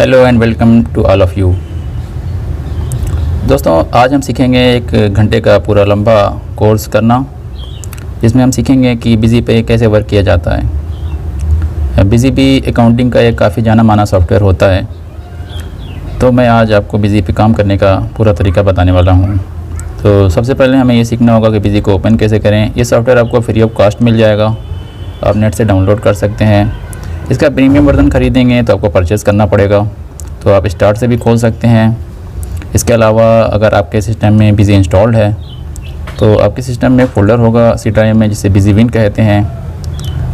Hello and welcome to all of you. दोस्तों, आज हम सीखेंगे 1 घंटे का पूरा लंबा कोर्स करना, जिसमें हम सीखेंगे कि बिज़ी पे कैसे वर्क किया जाता है। बिज़ी भी अकाउंटिंग का एक काफ़ी जाना माना सॉफ्टवेयर होता है, तो मैं आज आपको बिज़ी पे काम करने का पूरा तरीका बताने वाला हूँ। तो सबसे पहले हमें ये सीखना होगा कि बिज़ी को ओपन कैसे करें। ये सॉफ्टवेयर आपको फ्री ऑफ कॉस्ट मिल जाएगा, आप नेट से डाउनलोड कर सकते हैं। इसका प्रीमियम वर्जन ख़रीदेंगे तो आपको परचेज़ करना पड़ेगा, तो आप स्टार्ट से भी खोल सकते हैं। इसके अलावा अगर आपके सिस्टम में बिज़ी इंस्टॉल्ड है तो आपके सिस्टम में फ़ोल्डर होगा सी ड्राइव में, जिसे बिज़ी विन कहते हैं,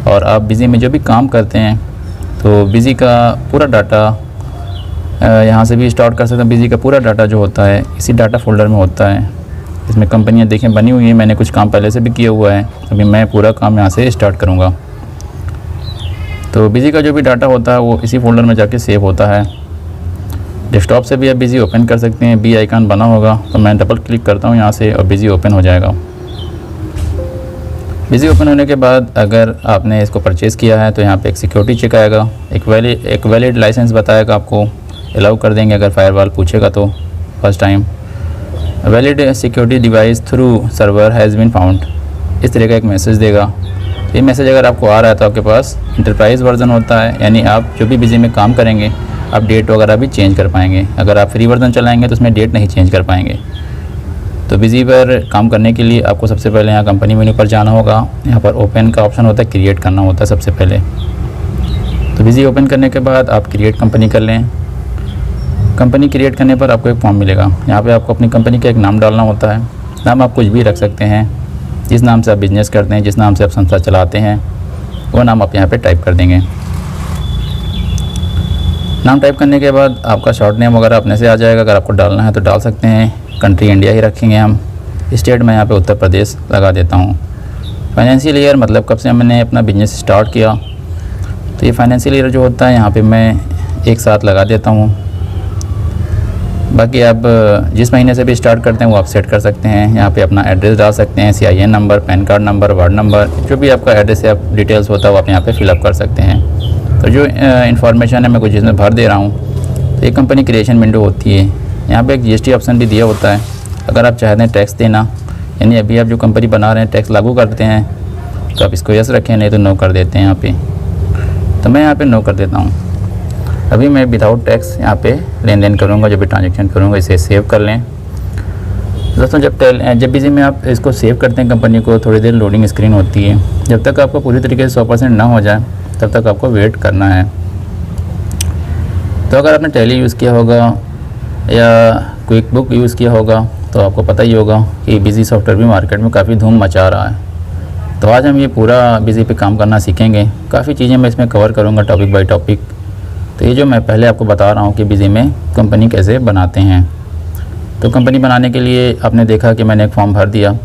और आप बिज़ी में जो भी काम करते हैं तो बिज़ी का पूरा डाटा यहाँ से भी स्टार्ट कर सकते हैं। बिज़ी का पूरा डाटा जो होता है इसी डाटा फ़ोल्डर में होता है। इसमें कंपनियाँ देखें बनी हुई हैं, मैंने कुछ काम पहले से भी किया हुआ है। अभी मैं पूरा काम यहाँ से स्टार्ट करूँगा। तो बिज़ी का जो भी डाटा होता है वो इसी फ़ोल्डर में जाके सेव होता है। डेस्कटॉप से भी आप बिज़ी ओपन कर सकते हैं, बी आइकन बना होगा, तो मैं डबल क्लिक करता हूँ यहाँ से और बिज़ी ओपन हो जाएगा। बिज़ी ओपन होने के बाद अगर आपने इसको परचेज़ किया है तो यहाँ पे एक सिक्योरिटी चेक आएगा, एक वैलिड लाइसेंस बताएगा, आपको अलाउ कर देंगे अगर फायरवॉल पूछेगा तो first time. Valid security device through server has been found, इस तरह का एक मैसेज देगा। ये मैसेज अगर आपको आ रहा है तो आपके पास इंटरप्राइज़ वर्जन होता है, यानी आप जो भी बिज़ी में काम करेंगे आप डेट वगैरह भी चेंज कर पाएंगे। अगर आप फ्री वर्जन चलाएंगे तो उसमें डेट नहीं चेंज कर पाएंगे। तो बिज़ी पर काम करने के लिए आपको सबसे पहले यहाँ कंपनी मेन्यू पर जाना होगा। यहाँ पर ओपन का ऑप्शन होता है, क्रिएट करना होता है सबसे पहले। तो बिज़ी ओपन करने के बाद आप क्रिएट कंपनी कर लें। कंपनी क्रिएट करने पर आपको एक फॉर्म मिलेगा। यहाँ पर आपको अपनी कंपनी का एक नाम डालना होता है। नाम आप कुछ भी रख सकते हैं, जिस नाम से आप बिज़नेस करते हैं, जिस नाम से आप संस्था चलाते हैं, वो नाम आप यहाँ पे टाइप कर देंगे। नाम टाइप करने के बाद आपका शॉर्ट नेम वगैरह अपने से आ जाएगा। अगर आपको डालना है तो डाल सकते हैं। कंट्री इंडिया ही रखेंगे हम। स्टेट में यहाँ पे उत्तर प्रदेश लगा देता हूँ। फाइनेंशियल ईयर मतलब कब से मैंने अपना बिज़नेस स्टार्ट किया, तो ये फाइनेंशियल ईयर जो होता है यहाँ पर मैं एक साथ लगा देता हूँ। बाकी आप जिस महीने से भी स्टार्ट करते हैं वो आप सेट कर सकते हैं। यहाँ पे अपना एड्रेस डाल सकते हैं, CIN number, pan card number, ward number, जो भी आपका एड्रेस या डिटेल्स होता है वो आप यहाँ पे फिलअप कर सकते हैं। तो जो इन्फॉर्मेशन है मैं कुछ इसमें भर दे रहा हूँ। तो ये कंपनी क्रिएशन विंडो होती है। यहाँ पे एक GST ऑप्शन भी दिया होता है। अगर आप चाहते हैं टैक्स देना, यानी अभी आप जो कंपनी बना रहे हैं टैक्स लागू करते हैं, तो आप इसको यस रखें, नहीं तो नो कर देते हैं यहाँ पर। तो मैं यहाँ पर नो कर देता हूँ। अभी मैं विदाउट टैक्स यहाँ पे लेन देन करूँगा, जो भी ट्रांजेक्शन करूँगा। इसे सेव कर लें। दोस्तों, जब बिज़ी में आप इसको सेव करते हैं कंपनी को, थोड़ी देर लोडिंग स्क्रीन होती है। जब तक आपको पूरी तरीके से 100% ना हो जाए तब तक आपको वेट करना है। तो अगर आपने टैली यूज़ किया होगा या क्विक बुक यूज़ किया होगा तो आपको पता ही होगा कि बिज़ी सॉफ्टवेयर भी मार्केट में काफ़ी धूम मचा रहा है। तो आज हम ये पूरा बिज़ी पे काम करना सीखेंगे। काफ़ी चीज़ें मैं इसमें कवर करूँगा टॉपिक बाई टॉपिक। तो ये जो मैं पहले आपको बता रहा हूँ कि बिज़ी में कंपनी कैसे बनाते हैं। तो कंपनी बनाने के लिए आपने देखा कि मैंने एक फॉर्म भर दिया।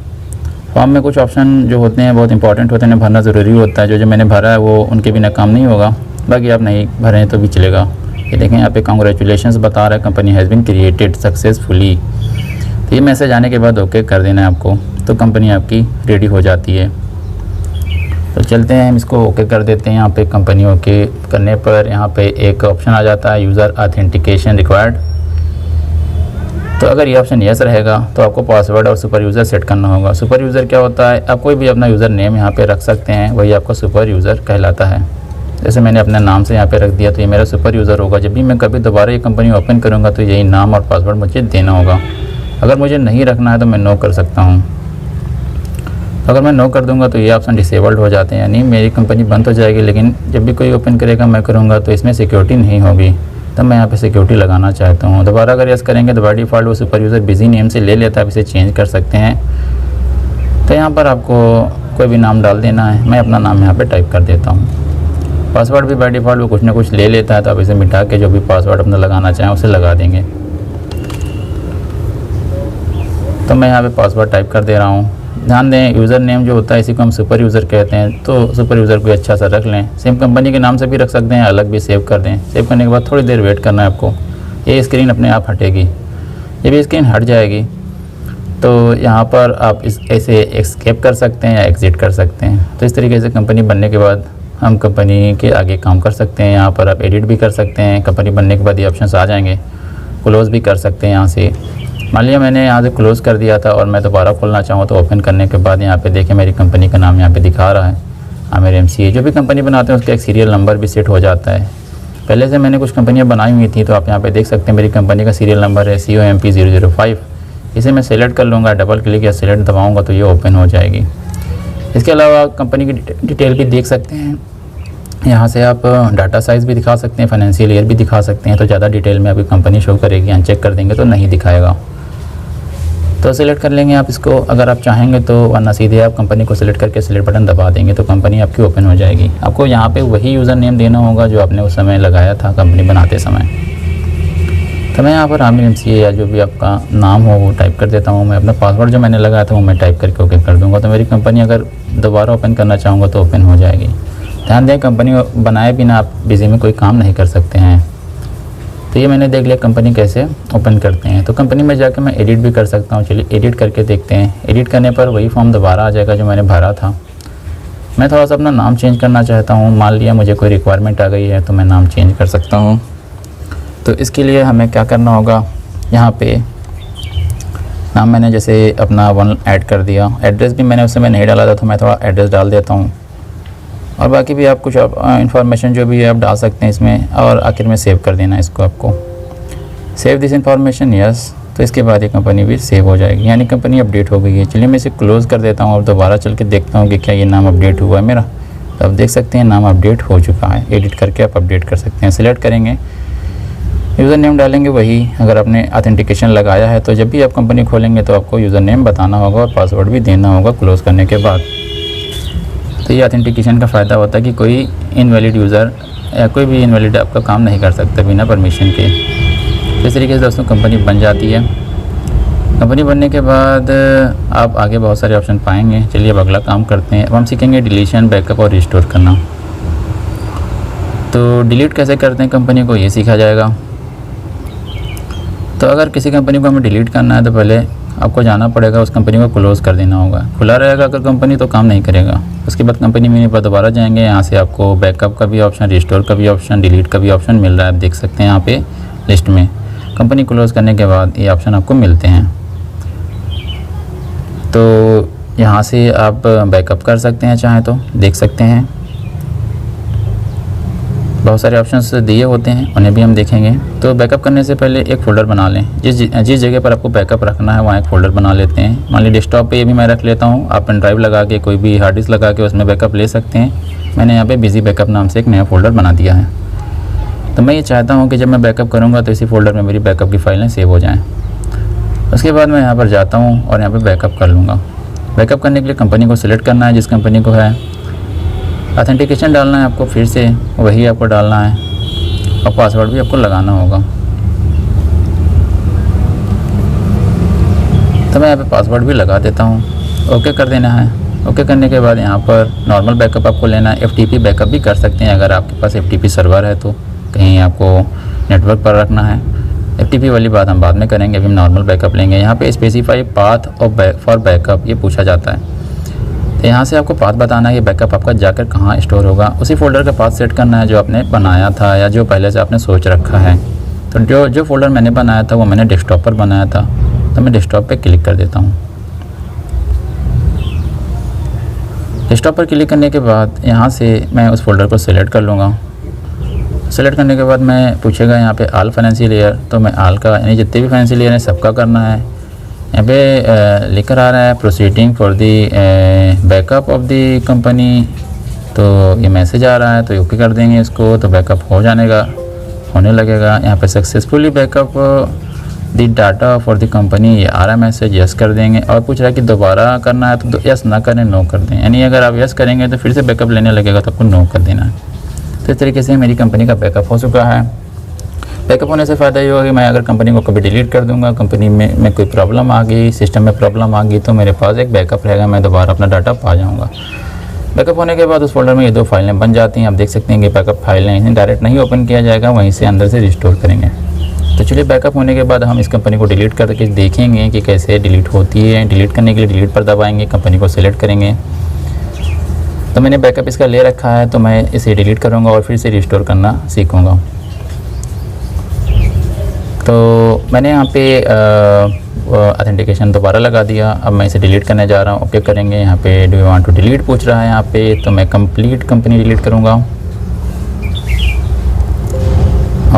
फॉर्म में कुछ ऑप्शन जो होते हैं बहुत इंपॉर्टेंट होते हैं, भरना ज़रूरी होता है। जो मैंने भरा है वो उनके बिना काम नहीं होगा। बाकी आप नहीं भरें तो भी चलेगा। ये देखें यहाँ पे कांग्रेचुलेशंस बता रहा है, company has been created successfully. तो ये मैसेज आने के बाद ओके कर देना है आपको, तो कंपनी आपकी रेडी हो जाती है। तो चलते हैं, हम इसको ओके कर देते हैं। यहाँ पे कंपनी ओके करने पर यहाँ पे एक ऑप्शन आ जाता है, यूज़र ऑथेंटिकेशन रिक्वायर्ड। तो अगर ये ऑप्शन यस रहेगा तो आपको पासवर्ड और सुपर यूज़र सेट करना होगा। सुपर यूज़र क्या होता है, आप कोई भी अपना यूज़र नेम यहाँ पे रख सकते हैं, वही आपका सुपर यूज़र कहलाता है। जैसे मैंने अपने नाम से यहाँ पे रख दिया तो ये मेरा सुपर यूज़र होगा। जब भी मैं कभी दोबारा ये कंपनी ओपन करूँगा तो यही नाम और पासवर्ड मुझे देना होगा। अगर मुझे नहीं रखना है तो मैं नो कर सकता हूँ। अगर मैं नो कर दूंगा तो ये ऑप्शन डिसेबल्ड हो जाते हैं, यानी मेरी कंपनी बंद हो जाएगी। लेकिन जब भी कोई ओपन करेगा मैं करूँगा तो इसमें सिक्योरिटी नहीं होगी, तब मैं यहाँ पे सिक्योरिटी लगाना चाहता हूँ। दोबारा अगर यस करेंगे तो बाय डिफ़ॉल्ट वो सुपर यूज़र बिज़ी नेम से ले लेता है, आप इसे चेंज कर सकते हैं। तो यहाँ पर आपको कोई भी नाम डाल देना है। मैं अपना नाम यहाँ पर टाइप कर देता हूँ। पासवर्ड भी बाय डिफ़ॉल्ट वो कुछ ना कुछ ले लेता है, तो आप इसे मिटा के जो भी पासवर्ड अपना लगाना चाहें उसे लगा देंगे। तो मैं यहाँ पर पासवर्ड टाइप कर दे रहा हूँ। ध्यान दें, यूज़र नेम जो होता है इसी को हम सुपर यूज़र कहते हैं, तो सुपर यूज़र को अच्छा सा रख लें। सेम कंपनी के नाम से भी रख सकते हैं, अलग भी सेव कर दें। सेव करने के बाद थोड़ी देर वेट करना है आपको। ये स्क्रीन अपने आप हटेगी। जब ये स्क्रीन हट जाएगी तो यहाँ पर आप ऐसे एस्केप कर सकते हैं या एग्ज़िट कर सकते हैं। तो इस तरीके से कंपनी बनने के बाद हम कंपनी के आगे काम कर सकते हैं। यहाँ पर आप एडिट भी कर सकते हैं। कंपनी बनने के बाद ये ऑप्शंस आ जाएंगे। क्लोज़ भी कर सकते हैं यहाँ से। मान लिया मैंने यहाँ से क्लोज़ कर दिया था और मैं दोबारा खोलना चाहूँ तो ओपन करने के बाद यहाँ पे देखें मेरी कंपनी का नाम यहाँ पे दिखा रहा है आमिर MCA। जो भी कंपनी बनाते हैं उसका एक सीरियल नंबर भी सेट हो जाता है। पहले से मैंने कुछ कंपनियाँ बनाई हुई थी, तो आप यहाँ पे देख सकते हैं मेरी कंपनी का सीरियल नंबर है COMP 005। इसे मैं सेलेक्ट कर लूँगा, डबल क्लिक या सेलेक्ट दबाऊँगा तो ये ओपन हो जाएगी। इसके अलावा कंपनी की डिटेल भी देख सकते हैं। यहाँ से आप डाटा साइज़ भी दिखा सकते हैं, फाइनेंशियल ईयर भी दिखा सकते हैं। तो ज़्यादा डिटेल में अभी कंपनी शो करेगी, अनचेक कर देंगे तो नहीं दिखाएगा। तो सिलेक्ट कर लेंगे आप इसको अगर आप चाहेंगे तो, वरना सीधे आप कंपनी को सिलेक्ट करके सिलेक्ट बटन दबा देंगे तो कंपनी आपकी ओपन हो जाएगी। आपको यहाँ पे वही यूज़र नेम देना होगा जो आपने उस समय लगाया था कंपनी बनाते समय। तो मैं यहाँ पर आमिर MCA या जो भी आपका नाम हो वो टाइप कर देता हूँ। मैं अपना पासवर्ड जो मैंने लगाया था वो मैं टाइप करके ओके कर दूँगा। तो मेरी कंपनी अगर दोबारा ओपन करना चाहूँगा तो ओपन हो जाएगी। ध्यान दें, कंपनी बनाए बिना आप बिजी में कोई काम नहीं कर सकते हैं। तो ये मैंने देख लिया कंपनी कैसे ओपन करते हैं। तो कंपनी में जाकर मैं एडिट भी कर सकता हूँ। चलिए एडिट करके देखते हैं। एडिट करने पर वही फॉर्म दोबारा आ जाएगा जो मैंने भरा था। मैं थोड़ा सा अपना नाम चेंज करना चाहता हूँ। मान लिया मुझे कोई रिक्वायरमेंट आ गई है तो मैं नाम चेंज कर सकता हूँ। तो इसके लिए हमें क्या करना होगा, यहाँ पे नाम मैंने जैसे अपना 1 ऐड कर दिया। एड्रेस भी मैंने उस समय नहीं डाला था तो मैं थोड़ा एड्रेस डाल देता हूँ। और बाकी भी आप कुछ इन्फॉर्मेशन जो भी है आप डाल सकते हैं इसमें। और आखिर में सेव कर देना इसको, आपको सेव दिस इन्फॉर्मेशन यस। तो इसके बाद ये कंपनी भी सेव हो जाएगी, यानी कंपनी अपडेट हो गई है। चलिए मैं इसे क्लोज़ कर देता हूँ और दोबारा चल के देखता हूँ कि क्या ये नाम अपडेट हुआ है मेरा। तो आप देख सकते हैं नाम अपडेट हो चुका है। एडिट करके आप अपडेट कर सकते हैं। सिलेक्ट करेंगे, यूज़र नेम डालेंगे वही। अगर आपने ऑथेंटिकेशन लगाया है तो जब भी आप कंपनी खोलेंगे तो आपको यूज़र नेम बताना होगा और पासवर्ड भी देना होगा क्लोज़ करने के बाद। तो ये ऑथेंटिकेशन का फ़ायदा होता है कि कोई इनवैलिड यूज़र या कोई भी इनवैलिड आपका काम नहीं कर सकता बिना परमिशन के। इस तरीके से दोस्तों कंपनी बन जाती है। कंपनी बनने के बाद आप आगे बहुत सारे ऑप्शन पाएंगे। चलिए अब अगला काम करते हैं। अब हम सीखेंगे डिलीशन, बैकअप और रिस्टोर करना। तो डिलीट कैसे करते हैं कंपनी को, ये सीखा जाएगा। तो अगर किसी कंपनी को हमें डिलीट करना है तो पहले आपको जाना पड़ेगा, उस कंपनी को क्लोज़ कर देना होगा। खुला रहेगा अगर कंपनी तो काम नहीं करेगा। उसके बाद कंपनी मेन्यू पर दोबारा जाएंगे। यहाँ से आपको बैकअप का भी ऑप्शन, रिस्टोर का भी ऑप्शन, डिलीट का भी ऑप्शन मिल रहा है। आप देख सकते हैं यहाँ पे लिस्ट में कंपनी क्लोज़ करने के बाद ये ऑप्शन आपको मिलते हैं। तो यहाँ से आप बैकअप कर सकते हैं, चाहें तो देख सकते हैं। बहुत सारे ऑप्शंस दिए होते हैं, उन्हें भी हम देखेंगे। तो बैकअप करने से पहले एक फ़ोल्डर बना लें। जिस जगह पर आपको बैकअप रखना है वहाँ एक फ़ोल्डर बना लेते हैं। मान लीजिए डेस्कटॉप पे ये भी मैं रख लेता हूँ। आप पेन ड्राइव लगा के कोई भी हार्ड डिस्क लगा के उसमें बैकअप ले सकते हैं। मैंने यहाँ पे बिजी बैकअप नाम से एक नया फ़ोल्डर बना दिया है। तो मैं ये चाहता हूँ कि जब मैं बैकअप करूँगा तो इसी फ़ोल्डर में मेरी बैकअप की फ़ाइलें सेव हो जाएँ। उसके बाद मैं यहाँ पर जाता हूँ और यहाँ पर बैकअप कर लूँगा। बैकअप करने के लिए कंपनी को सिलेक्ट करना है जिस कंपनी को है। ऑथेंटिकेशन डालना है आपको, फिर से वही आपको डालना है और पासवर्ड भी आपको लगाना होगा। तो मैं यहाँ पे पासवर्ड भी लगा देता हूँ। ओके कर देना है। ओके करने के बाद यहाँ पर नॉर्मल बैकअप आपको लेना है। FTP बैकअप भी कर सकते हैं अगर आपके पास FTP सर्वर है तो, कहीं आपको नेटवर्क पर रखना है। FTP वाली बात हम बाद में करेंगे, अभी हम नॉर्मल बैकअप लेंगे। यहाँ पे स्पेसिफाई पाथ और फॉर बैकअप ये पूछा जाता है। तो यहाँ से आपको पाथ बताना है कि बैकअप आपका जाकर कहाँ स्टोर होगा। उसी फ़ोल्डर का पाथ सेट करना है जो आपने बनाया था या जो पहले से आपने सोच रखा है। तो जो फ़ोल्डर मैंने बनाया था वो मैंने डेस्कटॉप पर बनाया था, तो मैं डेस्कटॉप पे क्लिक कर देता हूँ। डेस्कटॉप पर क्लिक करने के बाद यहाँ से मैं उस फ़ोल्डर को सिलेक्ट कर लूँगा। सेलेक्ट करने के बाद मैं पूछेगा यहाँ पे ऑल फाइनेंशियल ईयर, तो मैं ऑल का यानी जितने भी फाइनेंशियल ईयर हैं सबका करना है। यहाँ पे लिखकर आ रहा है proceeding for the backup of the company. तो ये मैसेज आ रहा है तो ओके कर देंगे इसको, तो बैकअप होने लगेगा। यहाँ पे successfully backup the data for the company, ये आ रहा है मैसेज, यस कर देंगे। और पूछ रहा है कि दोबारा करना है तो यस ना करें, नो कर दें। यानी अगर आप यस करेंगे तो फिर से बैकअप लेने लगेगा तो आपको नो कर देना है। तो इस तरीके से मेरी कंपनी का बैकअप हो चुका है। बैकअप होने से फ़ायदा ये होगा कि मैं अगर कंपनी को कभी डिलीट कर दूंगा, कंपनी में कोई प्रॉब्लम आ गई, सिस्टम में प्रॉब्लम आ गई, तो मेरे पास एक बैकअप रहेगा, मैं दोबारा अपना डाटा पा जाऊंगा। बैकअप होने के बाद उस फोल्डर में ये 2 फाइलें बन जाती हैं। आप देख सकते हैं कि बैकअप फाइलें इन्हें डायरेक्ट नहीं ओपन किया जाएगा, वहीं से अंदर से रिस्टोर करेंगे। तो चलिए बैकअप होने के बाद हम इस कंपनी को डिलीट करके देखेंगे कि कैसे डिलीट होती है। डिलीट करने के लिए डिलीट पर दबाएंगे, कंपनी को सिलेक्ट करेंगे। तो मैंने बैकअप इसका ले रखा है, तो मैं इसे डिलीट करूँगा और फिर से रिस्टोर करना सीखूँगा। तो मैंने यहाँ पे ऑथेंटिकेशन दोबारा लगा दिया। अब मैं इसे डिलीट करने जा रहा हूँ। ओके करेंगे। यहाँ पे do you want to delete पूछ रहा है यहाँ पे, तो मैं कंप्लीट कंपनी डिलीट करूँगा।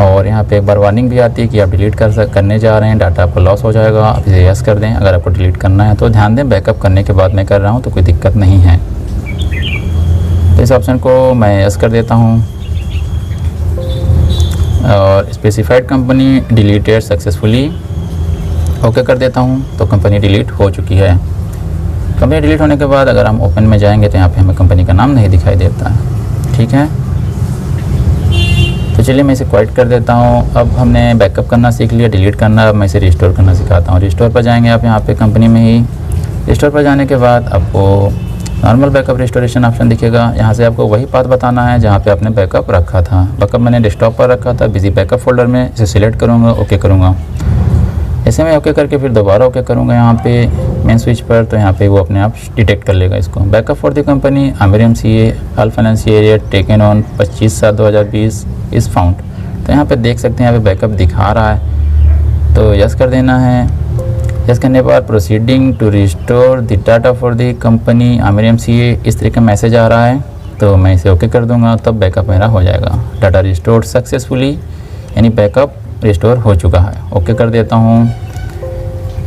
और यहाँ पे एक बार वार्निंग भी आती है कि आप डिलीट करने जा रहे हैं, डाटा आपको लॉस हो जाएगा। आप इसे यस कर दें अगर आपको डिलीट करना है। तो ध्यान दें, बैकअप करने के बाद मैं कर रहा हूँ तो कोई दिक्कत नहीं है। तो इस ऑप्शन को मैं यस कर देता हूँ और specified company deleted successfully okay कर देता हूँ। तो कंपनी डिलीट हो चुकी है। कंपनी डिलीट होने के बाद अगर हम ओपन में जाएंगे तो यहाँ पे हमें कंपनी का नाम नहीं दिखाई देता है। ठीक है, तो चलिए मैं इसे क्वाइट कर देता हूँ। अब हमने बैकअप करना सीख लिया, डिलीट करना। अब मैं इसे रिस्टोर करना सिखाता हूँ। रिस्टोर पर जाएंगे आप यहाँ पे कंपनी में ही। रिस्टोर पर जाने के बाद आपको नॉर्मल बैकअप रिस्टोरेशन ऑप्शन दिखेगा। यहाँ से आपको वही पाथ बताना है जहाँ पे आपने बैकअप रखा था। बैकअप मैंने डेस्कटॉप पर रखा था, बिजी बैकअप फोल्डर में। इसे सिलेक्ट करूँगा, ओके करूँगा। ऐसे में ओके करके फिर दोबारा ओके करूँगा यहाँ पे मेन स्विच पर। तो यहाँ पे वो अपने आप डिटेक्ट कर लेगा इसको। Backup for the company Aamir MCA all financial year taken on 25/7/2020 is found. तो यहाँ पे देख सकते हैं, यहाँ पे बैकअप दिखा रहा है, तो यस कर देना है। यस करने के बाद proceeding to restore the data for the company Aamir MCA इस तरह का मैसेज आ रहा है। तो मैं इसे ओके कर दूँगा, तब बैकअप मेरा हो जाएगा। डाटा रिस्टोर सक्सेसफुली, यानी बैकअप रिस्टोर हो चुका है। ओके कर देता हूँ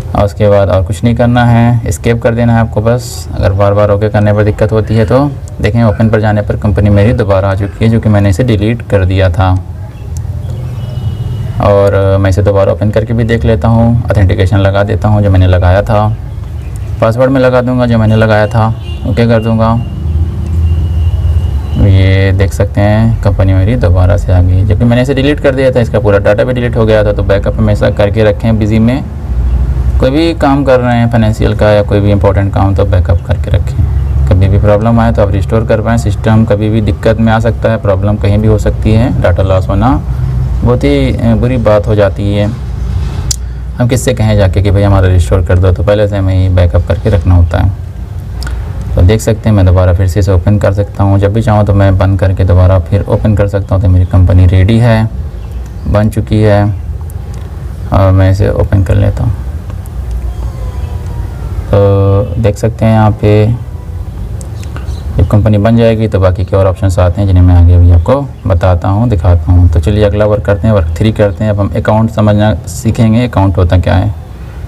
और उसके बाद और कुछ नहीं करना है, एस्केप कर देना है आपको बस। अगर बार बार ओके करने पर दिक्कत होती है तो देखें ओपन पर जाने पर कंपनी मेरी दोबारा आ चुकी है, जो कि मैंने इसे डिलीट कर दिया था। और मैं इसे दोबारा ओपन करके भी देख लेता हूँ। ऑथेंटिकेशन लगा देता हूँ जो मैंने लगाया था, पासवर्ड में लगा दूँगा जो मैंने लगाया था। ओके कर दूँगा। ये देख सकते हैं कंपनी मेरी दोबारा से आ गई, जबकि मैंने इसे डिलीट कर दिया था। इसका पूरा डाटा भी डिलीट हो गया था। तो बैकअप हमेशा करके रखें। बिजी में कोई भी काम कर रहे हैं फाइनेंशियल का या कोई भी इंपॉर्टेंट काम, तो बैकअप करके रखें। कभी भी प्रॉब्लम आए तो आप रिस्टोर कर पाएँ। सिस्टम कभी भी दिक्कत में आ सकता है, प्रॉब्लम कहीं भी हो सकती है। डाटा लॉस होना बहुत ही बुरी बात हो जाती है। हम किससे कहें जाके कि भाई हमारा रिस्टोर कर दो, तो पहले से हमें ही बैकअप करके रखना होता है। तो देख सकते हैं मैं दोबारा फिर से इसे ओपन कर सकता हूँ। जब भी चाहूँ तो मैं बंद करके दोबारा फिर ओपन कर सकता हूँ। तो मेरी कंपनी रेडी है, बन चुकी है और मैं इसे ओपन कर लेता हूँ। तो देख सकते हैं यहाँ पे जब कंपनी बन जाएगी तो बाकी के और ऑप्शंस आते हैं जिन्हें मैं आगे भी आपको बताता हूँ, दिखाता हूँ। तो चलिए अगला वर्क करते हैं, वर्क 3 करते हैं। अब हम अकाउंट समझना सीखेंगे, अकाउंट होता क्या है।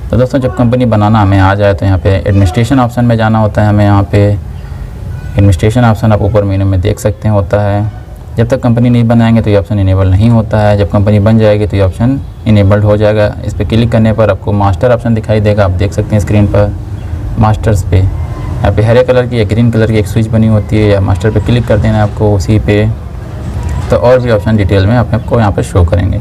तो दोस्तों जब कंपनी बनाना हमें आ जाए तो यहाँ पे एडमिनिस्ट्रेशन ऑप्शन में जाना होता है हमें। यहाँ पे एडमिनिस्ट्रेशन ऑप्शन आप ऊपर मेनू में देख सकते हैं होता है। जब तक कंपनी नहीं बनाएंगे तो ये ऑप्शन इनेबल नहीं होता है। जब कंपनी बन जाएगी तो ये ऑप्शन इनेबल्ड हो जाएगा। इस पर क्लिक करने पर आपको मास्टर ऑप्शन दिखाई देगा। आप देख सकते हैं स्क्रीन पर मास्टर्स पे यहाँ पे हरे कलर की या ग्रीन कलर की एक स्विच बनी होती है, या मास्टर पे क्लिक कर देना है आपको उसी पे। तो और भी ऑप्शन डिटेल में आपको यहाँ पर शो करेंगे।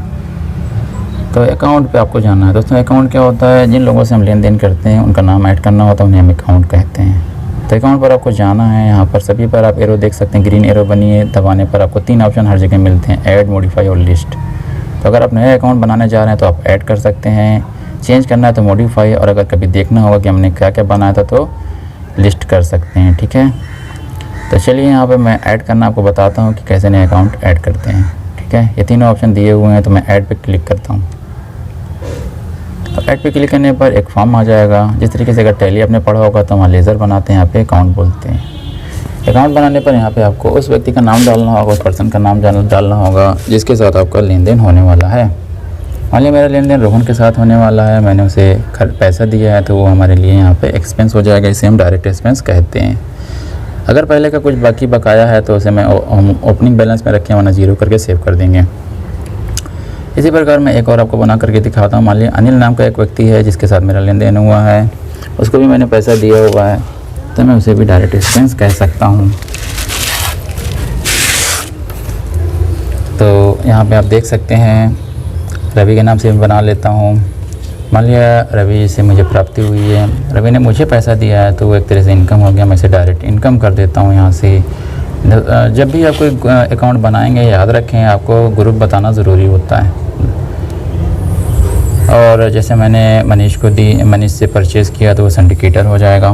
तो अकाउंट पे आपको जाना है। दोस्तों अकाउंट क्या होता है, जिन लोगों से हम लेन देन करते हैं उनका नाम ऐड करना होता है, उन्हें हम अकाउंट कहते हैं। तो अकाउंट पर आपको जाना है। यहाँ पर सभी पर आप एरो देख सकते हैं, ग्रीन एरो बनी है। दबाने पर आपको 3 ऑप्शन हर जगह मिलते हैं, ऐड, मॉडिफाई और लिस्ट। तो अगर आप नया अकाउंट बनाने जा रहे हैं तो आप ऐड कर सकते हैं, चेंज करना है तो मॉडिफाई, और अगर कभी देखना होगा कि हमने क्या क्या बनाया था तो लिस्ट कर सकते हैं। ठीक है, तो चलिए यहाँ पर मैं ऐड करना आपको बताता हूँ कि कैसे नया अकाउंट ऐड करते हैं। ठीक है, ये तीनों ऑप्शन दिए हुए हैं। तो मैं ऐड पर क्लिक करता हूँ। तो ऐड पे क्लिक करने पर एक फॉर्म आ जाएगा। जिस तरीके से अगर टैली आपने पढ़ा होगा तो वहाँ लेज़र बनाते हैं, यहाँ पे अकाउंट बोलते हैं। अकाउंट बनाने पर यहाँ पे आपको उस व्यक्ति का नाम डालना होगा, उस पर्सन का नाम डालना होगा जिसके साथ आपका लेन देन होने वाला है। मान लिया मेरा लेन देन रोहन के साथ होने वाला है, मैंने उसे पैसा दिया है, तो वो हमारे लिए यहाँ पे एक्सपेंस हो जाएगा। इसे हम डायरेक्ट एक्सपेंस कहते हैं। अगर पहले का कुछ बाकी बकाया है तो उसे मैं ओपनिंग बैलेंस में रखे वरना 0 करके सेव कर देंगे। इसी प्रकार मैं एक और आपको बना करके दिखाता हूँ। मान लिया अनिल नाम का एक व्यक्ति है जिसके साथ मेरा लेन देन हुआ है, उसको भी मैंने पैसा दिया हुआ है, तो मैं उसे भी डायरेक्ट एक्सपेंस कह सकता हूँ। तो यहाँ पे आप देख सकते हैं रवि के नाम से मैं बना लेता हूँ। मान लिया रवि से मुझे प्राप्ति हुई है, रवि ने मुझे पैसा दिया है, तो वो एक तरह से इनकम हो गया। मैं इसे डायरेक्ट इनकम कर देता हूँ यहाँ से। जब भी आप कोई अकाउंट बनाएंगे याद रखें आपको ग्रुप बताना ज़रूरी होता है। और जैसे मैंने मनीष को दी, मनीष से परचेज़ किया तो वो सिंडिकेटर हो जाएगा।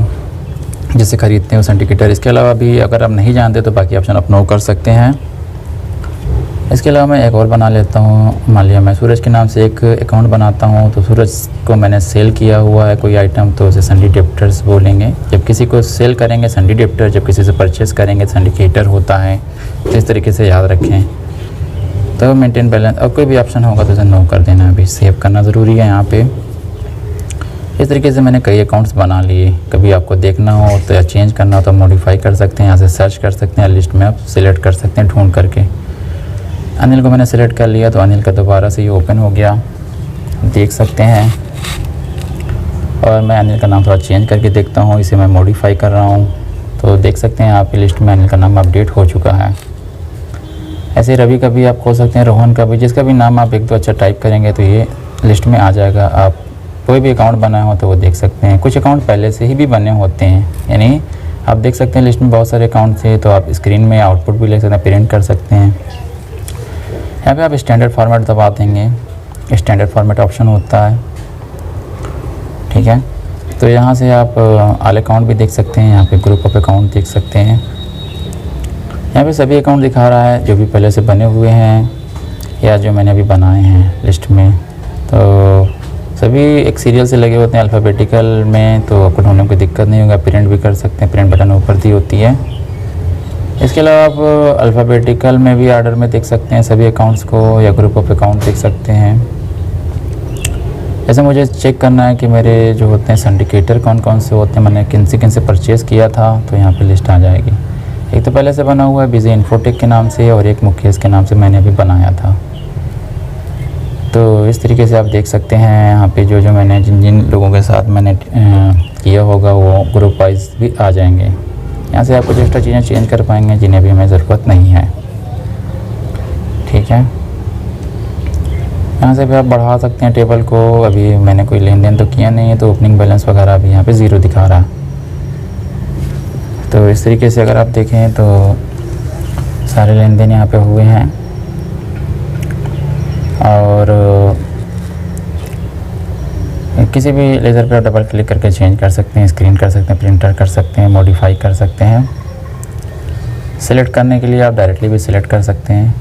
जिसे ख़रीदते हैं उस इंडिकेटर। इसके अलावा भी अगर आप नहीं जानते तो बाकी ऑप्शन आप नो कर सकते हैं। इसके अलावा मैं एक और बना लेता हूँ। मान लिया मैं सूरज के नाम से एक अकाउंट बनाता हूँ, तो सूरज को मैंने सेल किया हुआ है कोई आइटम, तो उसे संडी डेप्टर्स बोलेंगे। जब किसी को सेल करेंगे संडी डेप्टर, जब किसी से परचेस करेंगे संडिकेटर होता है। तो इस तरीके से याद रखें। तो मेंटेन बैलेंस और कोई भी ऑप्शन होगा तो उसे नो कर देना, अभी सेव करना ज़रूरी है यहाँ पे। इस तरीके से मैंने कई अकाउंट्स बना लिए। कभी आपको देखना हो तो या चेंज करना हो तो मॉडिफाई कर सकते हैं, यहाँ से सर्च कर सकते हैं, लिस्ट में आप सिलेक्ट कर सकते हैं ढूंढ करके। अनिल को मैंने सेलेक्ट कर लिया तो अनिल का दोबारा से ये ओपन हो गया, देख सकते हैं। और मैं अनिल का नाम थोड़ा चेंज करके देखता हूँ, इसे मैं मॉडिफाई कर रहा हूँ तो देख सकते हैं आपकी लिस्ट में अनिल का नाम अपडेट हो चुका है। ऐसे रवि का भी आप खोल सकते हैं, रोहन का भी, जिसका भी नाम आप एक दो अच्छा टाइप करेंगे तो ये लिस्ट में आ जाएगा। आप कोई भी अकाउंट बनाए हो तो वो देख सकते हैं। कुछ अकाउंट पहले से ही भी बने होते हैं, यानी आप देख सकते हैं लिस्ट में बहुत सारे अकाउंट थे, तो आप स्क्रीन में आउटपुट भी ले सकते हैं, प्रिंट कर सकते हैं। यहाँ पे आप स्टैंडर्ड फॉर्मेट दबा देंगे, स्टैंडर्ड फॉर्मेट ऑप्शन होता है, ठीक है। तो यहाँ से आप ऑल अकाउंट भी देख सकते हैं, यहाँ पे ग्रुप ऑफ अकाउंट देख सकते हैं। यहाँ पे सभी अकाउंट दिखा रहा है जो भी पहले से बने हुए हैं या जो मैंने अभी बनाए हैं लिस्ट में। तो सभी एक सीरियल से लगे होते हैं अल्फ़ाबेटिकल में, तो आपको ढूंढने में कोई दिक्कत नहीं होगा। प्रिंट भी कर सकते हैं, प्रिंट बटन ऊपर दी होती है। इसके अलावा आप अल्फ़ाबेटिकल में भी ऑर्डर में देख सकते हैं सभी अकाउंट्स को, या ग्रुप ऑफ अकाउंट देख सकते हैं। ऐसे मुझे चेक करना है कि मेरे जो होते हैं सिंडिकेटर कौन कौन से होते हैं, मैंने किन से परचेज़ किया था, तो यहाँ पे लिस्ट आ जाएगी। एक तो पहले से बना हुआ है बिजी इन्फोटेक के नाम से, और एक मुकेश के नाम से मैंने अभी बनाया था। तो इस तरीके से आप देख सकते हैं यहाँ पे जो मैंने जिन लोगों के साथ मैंने किया होगा वो ग्रुप वाइज भी आ जाएंगे। यहाँ से आप कुछ एक्स्ट्रा चीज़ें चेंज कर पाएंगे जिन्हें भी हमें ज़रूरत नहीं है, ठीक है। यहाँ से भी आप बढ़ा सकते हैं टेबल को। अभी मैंने कोई लेन देन तो किया नहीं है, तो ओपनिंग बैलेंस वगैरह भी यहाँ पे 0 दिखा रहा है। तो इस तरीके से अगर आप देखें तो सारे लेन देन यहाँ पे हुए हैं। और किसी भी लेज़र पर डबल क्लिक करके चेंज कर सकते हैं, स्क्रीन कर सकते हैं, प्रिंटर कर सकते हैं, मॉडिफाई कर सकते हैं। सिलेक्ट करने के लिए आप डायरेक्टली भी सिलेक्ट कर सकते हैं।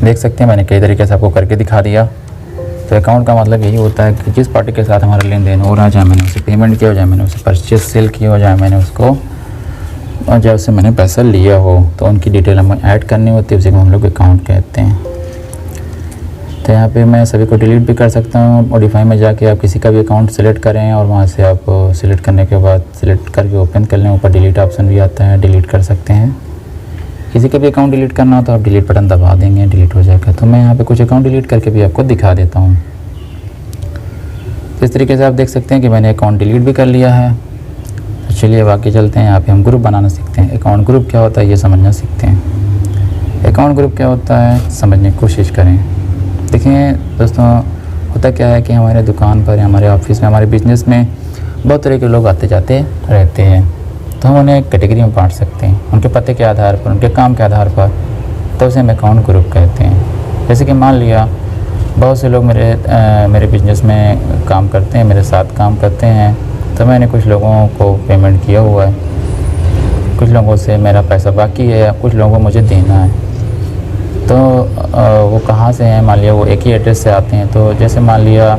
देख सकते हैं मैंने कई तरीके से आपको करके दिखा दिया। तो अकाउंट का मतलब यही होता है कि जिस पार्टी के साथ हमारा लेन देन हो रहा है, चाहे मैंने उसे पेमेंट किया हो, चाहे मैंने उसे परचेज सेल किया हो, चाहे मैंने उसको और चाहे उससे मैंने पैसा लिया हो, तो उनकी डिटेल हमें ऐड करनी होती है, उसी को हम लोग अकाउंट कहते हैं। तो यहाँ पे मैं सभी को डिलीट भी कर सकता हूँ। मॉडिफाई में जाके आप किसी का भी अकाउंट सेलेक्ट करें और वहाँ से आप सिलेक्ट करने के बाद सिलेक्ट करके ओपन कर लें, ऊपर डिलीट ऑप्शन भी आता है, डिलीट कर सकते हैं। किसी का भी अकाउंट डिलीट करना हो तो आप डिलीट बटन दबा देंगे, डिलीट हो जाएगा। तो मैं यहाँ पे कुछ अकाउंट डिलीट करके भी आपको दिखा देता हूँ। तो इस तरीके से आप देख सकते हैं कि मैंने अकाउंट डिलीट भी कर लिया है। तो चलिए अब आगे चलते हैं, यहाँ पे हम ग्रुप बनाना सीखते हैं। अकाउंट ग्रुप क्या होता है ये समझना सीखते हैं। अकाउंट ग्रुप क्या होता है समझने की कोशिश करें। देखिए दोस्तों, होता क्या है कि हमारे दुकान पर, हमारे ऑफिस में, हमारे बिजनेस में बहुत तरह के लोग आते जाते रहते हैं। तो हम उन्हें कैटेगरी में बांट सकते हैं, उनके पते के आधार पर, उनके काम के आधार पर। तो उसे हम अकाउंट ग्रुप कहते हैं। जैसे कि मान लिया बहुत से लोग मेरे बिजनेस में काम करते हैं, मेरे साथ काम करते हैं। तो मैंने कुछ लोगों को पेमेंट किया हुआ है, कुछ लोगों से मेरा पैसा बाकी है, कुछ लोगों को मुझे देना है। तो वो कहाँ से हैं, मान लिया वो एक ही एड्रेस से आते हैं। तो जैसे मान लिया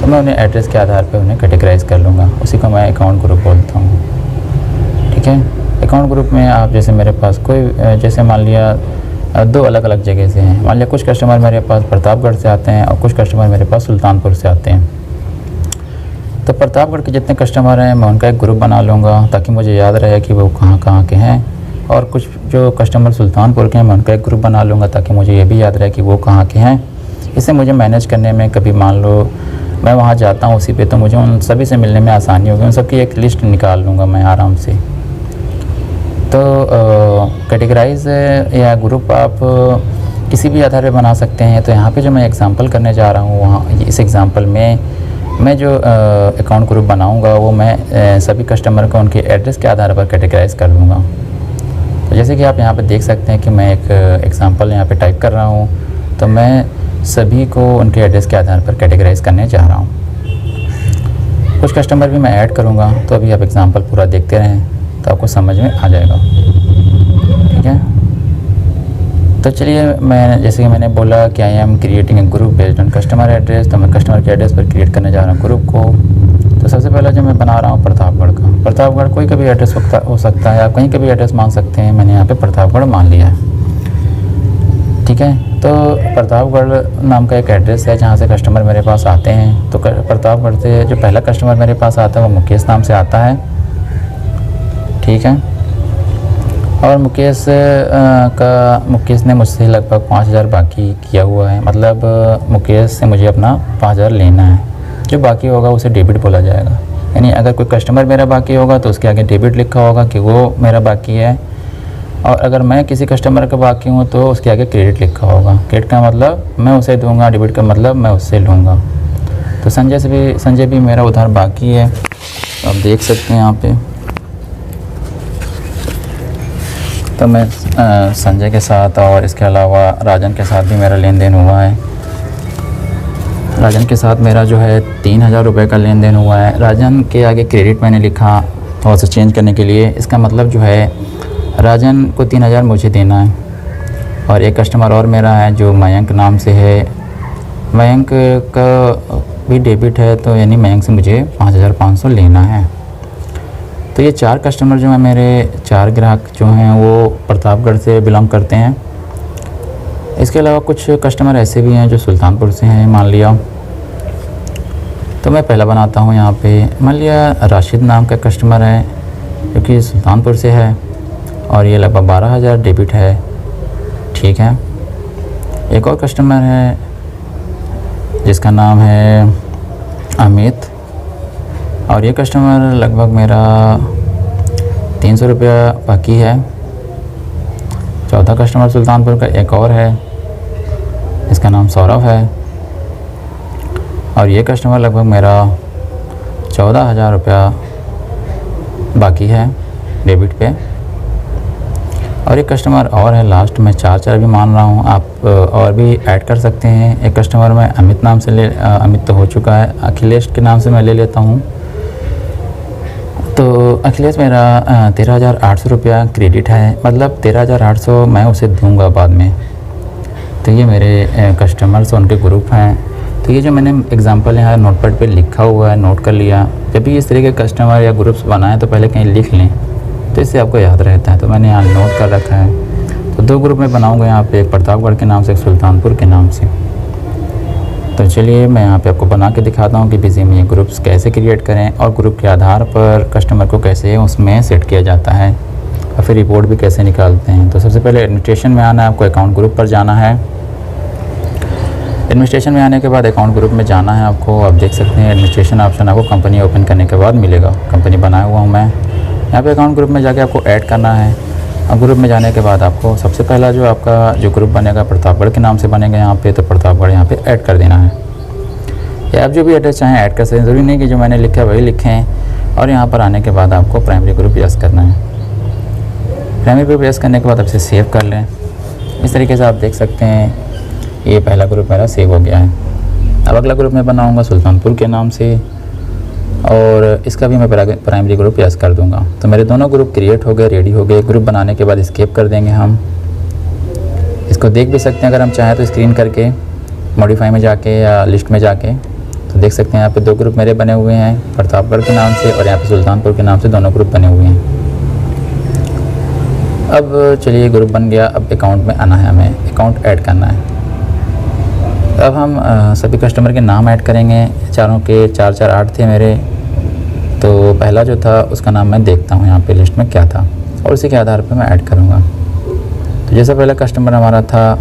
तो मैं उन्हें एड्रेस के आधार पर उन्हें कैटेगराइज़ कर लूँगा, उसी को मैं अकाउंट ग्रुप बोलता हूँ, ठीक है। अकाउंट ग्रुप में आप जैसे मेरे पास कोई, जैसे मान लिया 2 अलग अलग जगह से हैं। मान लिया कुछ कस्टमर मेरे पास प्रतापगढ़ से आते हैं और कुछ कस्टमर मेरे पास सुल्तानपुर से आते हैं। तो प्रतापगढ़ के जितने कस्टमर हैं मैं उनका एक ग्रुप बना लूँगा ताकि मुझे याद रहे कि वो कहाँ कहाँ के हैं। और कुछ जो कस्टमर सुल्तानपुर के हैं मैं उनका एक ग्रुप बना लूँगा ताकि मुझे ये भी याद रहे कि वो कहाँ के हैं। इससे मुझे मैनेज करने में, कभी मान लो मैं वहाँ जाता हूँ उसी पे, तो मुझे उन सभी से मिलने में आसानी होगी। उन सबकी एक लिस्ट निकाल लूँगा मैं आराम से। तो कैटेगराइज या ग्रुप आप किसी भी आधार पे बना सकते हैं। तो यहाँ पे जो मैं एग्जांपल करने जा रहा हूँ, वहाँ इस एग्जांपल में मैं जो अकाउंट ग्रुप बनाऊँगा वो मैं सभी कस्टमर को उनके एड्रेस के आधार पर कैटेगराइज कर लूँगा। तो जैसे कि आप यहाँ पे देख सकते हैं कि मैं एक एग्जांपल यहाँ पे टाइप कर रहा हूँ, तो मैं सभी को उनके एड्रेस के आधार पर कैटेगराइज करने जा रहा हूँ। कुछ कस्टमर भी मैं ऐड करूँगा, तो अभी आप एग्ज़ाम्पल पूरा देखते रहें तो आपको समझ में आ जाएगा। ठीक है, तो चलिए, मैं जैसे कि मैंने बोला कि I am creating a group based on customer address, तो मैं कस्टमर के एड्रेस पर क्रिएट करने जा रहा हूँ ग्रुप को। तो सबसे पहला जो मैं बना रहा हूँ प्रतापगढ़ का। प्रतापगढ़ कोई का भी एड्रेस हो सकता है, आप कहीं का भी एड्रेस मान सकते हैं। मैंने यहाँ पे प्रतापगढ़ मान लिया है। ठीक है, तो प्रतापगढ़ नाम का एक एड्रेस है जहाँ से कस्टमर मेरे पास आते हैं। तो प्रतापगढ़ से जो पहला कस्टमर मेरे पास आता है वो मुकेश नाम से आता है। ठीक है, और मुकेश ने मुझसे लगभग 5,000 बाकी किया हुआ है। मतलब मुकेश से मुझे अपना 5,000 लेना है। जो बाकी होगा उसे डेबिट बोला जाएगा। यानी अगर कोई कस्टमर मेरा बाकी होगा तो उसके आगे डेबिट लिखा होगा कि वो मेरा बाकी है, और अगर मैं किसी कस्टमर का बाकी हूँ तो उसके आगे क्रेडिट लिखा होगा। क्रेडिट का मतलब मैं उसे दूंगा, डेबिट का मतलब मैं उससे लूँगा। तो संजय भी मेरा उधार बाकी है, तो आप देख सकते हैं यहाँ पे। तो मैं संजय के साथ और इसके अलावा राजन के साथ भी मेरा लेन देन हुआ है। राजन के साथ मेरा जो है 3,000 रुपये का लेन देन हुआ है। राजन के आगे क्रेडिट मैंने लिखा थोड़ा सा चेंज करने के लिए। इसका मतलब जो है राजन को 3,000 मुझे देना है। और एक कस्टमर और मेरा है जो मयंक नाम से है। मयंक का भी डेबिट है, तो यानी मयंक से मुझे 5,500 लेना है। तो ये 4 कस्टमर जो हैं मेरे, 4 ग्राहक जो हैं वो प्रतापगढ़ से बिलोंग करते हैं। इसके अलावा कुछ कस्टमर ऐसे भी हैं जो सुल्तानपुर से हैं, मान लिया। तो मैं पहला बनाता हूँ यहाँ पे। मान लिया राशिद नाम का कस्टमर है जो कि सुल्तानपुर से है, और ये लगभग 12,000 डेबिट है। ठीक है, एक और कस्टमर है जिसका नाम है अमित, और ये कस्टमर लगभग मेरा 300 रुपया बाकी है। चौथा कस्टमर सुल्तानपुर का एक और है, इसका नाम सौरभ है, और ये कस्टमर लगभग मेरा 14,000 रुपया बाकी है डेबिट पे। और एक कस्टमर और है लास्ट में, 4 भी मान रहा हूँ। आप और भी ऐड कर सकते हैं। एक कस्टमर मैं अमित नाम से अमित तो हो चुका है, अखिलेश के नाम से मैं ले लेता हूँ। तो अखिलेश मेरा 13,800 रुपया क्रेडिट है। मतलब 13,800 मैं उसे दूंगा बाद में। तो ये मेरे कस्टमर्स उनके ग्रुप हैं। तो ये जो मैंने एग्जांपल यहाँ नोटपैड पे लिखा हुआ है, नोट कर लिया। जब भी इस तरह के कस्टमर या ग्रुप्स बनाएं तो पहले कहीं लिख लें, तो इससे आपको याद रहता है। तो मैंने यहाँ नोट कर रखा है। तो 2 ग्रुप में बनाऊँगा यहाँ पे, एक प्रतापगढ़ के नाम से, एक सुल्तानपुर के नाम से। तो चलिए मैं यहाँ पे आपको बना के दिखाता हूँ कि बिजी में ये ग्रुप्स कैसे क्रिएट करें, और ग्रुप के आधार पर कस्टमर को कैसे उसमें सेट किया जाता है, और फिर रिपोर्ट भी कैसे निकालते हैं। तो सबसे पहले एडमिनिस्ट्रेशन में आना है, आपको अकाउंट ग्रुप पर जाना है। एडमिनिस्ट्रेशन में आने के बाद अकाउंट ग्रुप में जाना है आपको। आप देख सकते हैं एडमिनिस्ट्रेशन ऑप्शन आपको कंपनी ओपन करने के बाद मिलेगा। कंपनी बनाया हुआ हूँ मैं। यहाँ पे अकाउंट ग्रुप में जाके आपको ऐड करना है। और ग्रुप में जाने के बाद आपको सबसे पहला जो आपका जो ग्रुप बनेगा प्रतापगढ़ के नाम से बनेगा यहाँ पे, तो प्रतापगढ़ यहाँ पे ऐड कर देना है। या आप जो भी एड्रेस चाहें ऐड कर सकते हैं, ज़रूरी नहीं कि जो मैंने लिखा है वही लिखें। और यहाँ पर आने के बाद आपको प्राइमरी ग्रुप यस करना है। प्राइमरी ग्रुप यस करने के बाद आप इसे सेव कर लें। इस तरीके से आप देख सकते हैं ये पहला ग्रुप मेरा सेव हो गया है। अब अगला ग्रुप मैं बनाऊँगा सुल्तानपुर के नाम से, और इसका भी मैं प्राइमरी ग्रुप यस कर दूंगा। तो मेरे दोनों ग्रुप क्रिएट हो गए, रेडी हो गए। ग्रुप बनाने के बाद एस्केप कर देंगे हम। इसको देख भी सकते हैं अगर हम चाहें तो स्क्रीन करके, मॉडिफाई में जाके या लिस्ट में जाके। तो देख सकते हैं यहाँ पे 2 ग्रुप मेरे बने हुए हैं, प्रतापगढ़ के नाम से और यहाँ पे सुल्तानपुर के नाम से दोनों ग्रुप बने हुए हैं। अब चलिए ग्रुप बन गया। अब अकाउंट में आना है, हमें अकाउंट ऐड करना है। अब हम सभी कस्टमर के नाम ऐड करेंगे। चारों के 4-4-8 थे मेरे। तो पहला जो था उसका नाम मैं देखता हूँ यहाँ पे लिस्ट में क्या था, और उसी के आधार पर मैं ऐड करूँगा। तो जैसा पहला कस्टमर हमारा था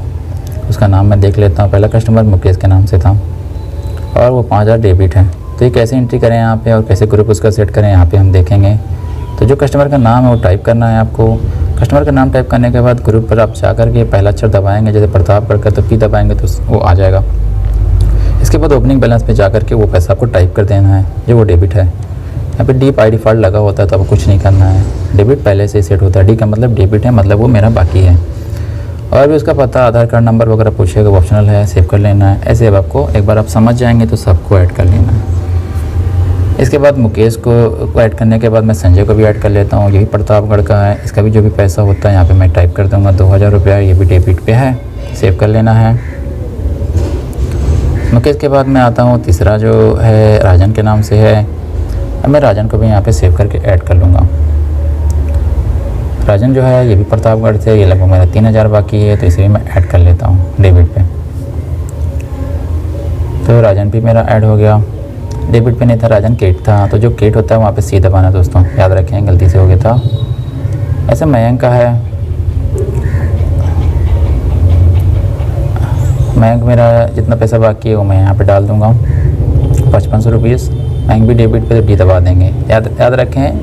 उसका नाम मैं देख लेता हूँ। पहला कस्टमर मुकेश के नाम से था, और वो 5,000 डेबिट है। तो ये कैसे एंट्री करें यहाँ पे, और कैसे ग्रुप उसका सेट करें, यहाँ पे हम देखेंगे। तो जो कस्टमर का नाम है वो टाइप करना है आपको। कस्टमर का नाम टाइप करने के बाद ग्रुप पर आप जाकर के पहला अक्षर दबाएंगे, जैसे प्रतापगढ़ का, तो पी दबाएंगे तो वो आ जाएगा। इसके बाद ओपनिंग बैलेंस पे जाकर के वो पैसा आपको टाइप कर देना है जो वो डेबिट है। यहाँ पे डी बाई डिफ़ॉल्ट लगा होता है तो आपको कुछ नहीं करना है। डेबिट पहले से सेट होता है। डी का मतलब डेबिट है, मतलब वो मेरा बाकी है। और भी उसका पता, आधार कार्ड नंबर वगैरह पूछेगा, वो ऑप्शनल है, सेव कर लेना है। ऐसे अब आपको एक बार आप समझ जाएंगे तो सबको ऐड कर लेना है। इसके बाद मुकेश को ऐड करने के बाद मैं संजय को भी ऐड कर लेता हूँ। यही प्रतापगढ़ का है। इसका भी जो भी पैसा होता है यहाँ पे मैं टाइप कर दूँगा 2000 रुपया। ये भी डेबिट पे है, सेव कर लेना है। मुकेश के बाद मैं आता हूँ तीसरा जो है राजन के नाम से है। अब मैं राजन को भी यहाँ पे सेव करके ऐड कर लूँगा। राजन जो है ये भी प्रतापगढ़ से, ये लगभग मेरा 3000 बाकी है, तो इसे भी मैं ऐड कर लेता हूँ डेबिट पे। तो राजन भी मेरा ऐड हो गया। डेबिट पे नहीं था, राजन क्रेडिट था। तो जो क्रेडिट होता है वहाँ पे सी दबाना दोस्तों, याद रखें, गलती से हो गया था। ऐसे मयंक का है। मयंक मेरा जितना पैसा बाकी है वो मैं यहाँ पे डाल दूँगा 5500 रुपीज़। मयंक भी डेबिट पे डी दबा देंगे। याद रखें,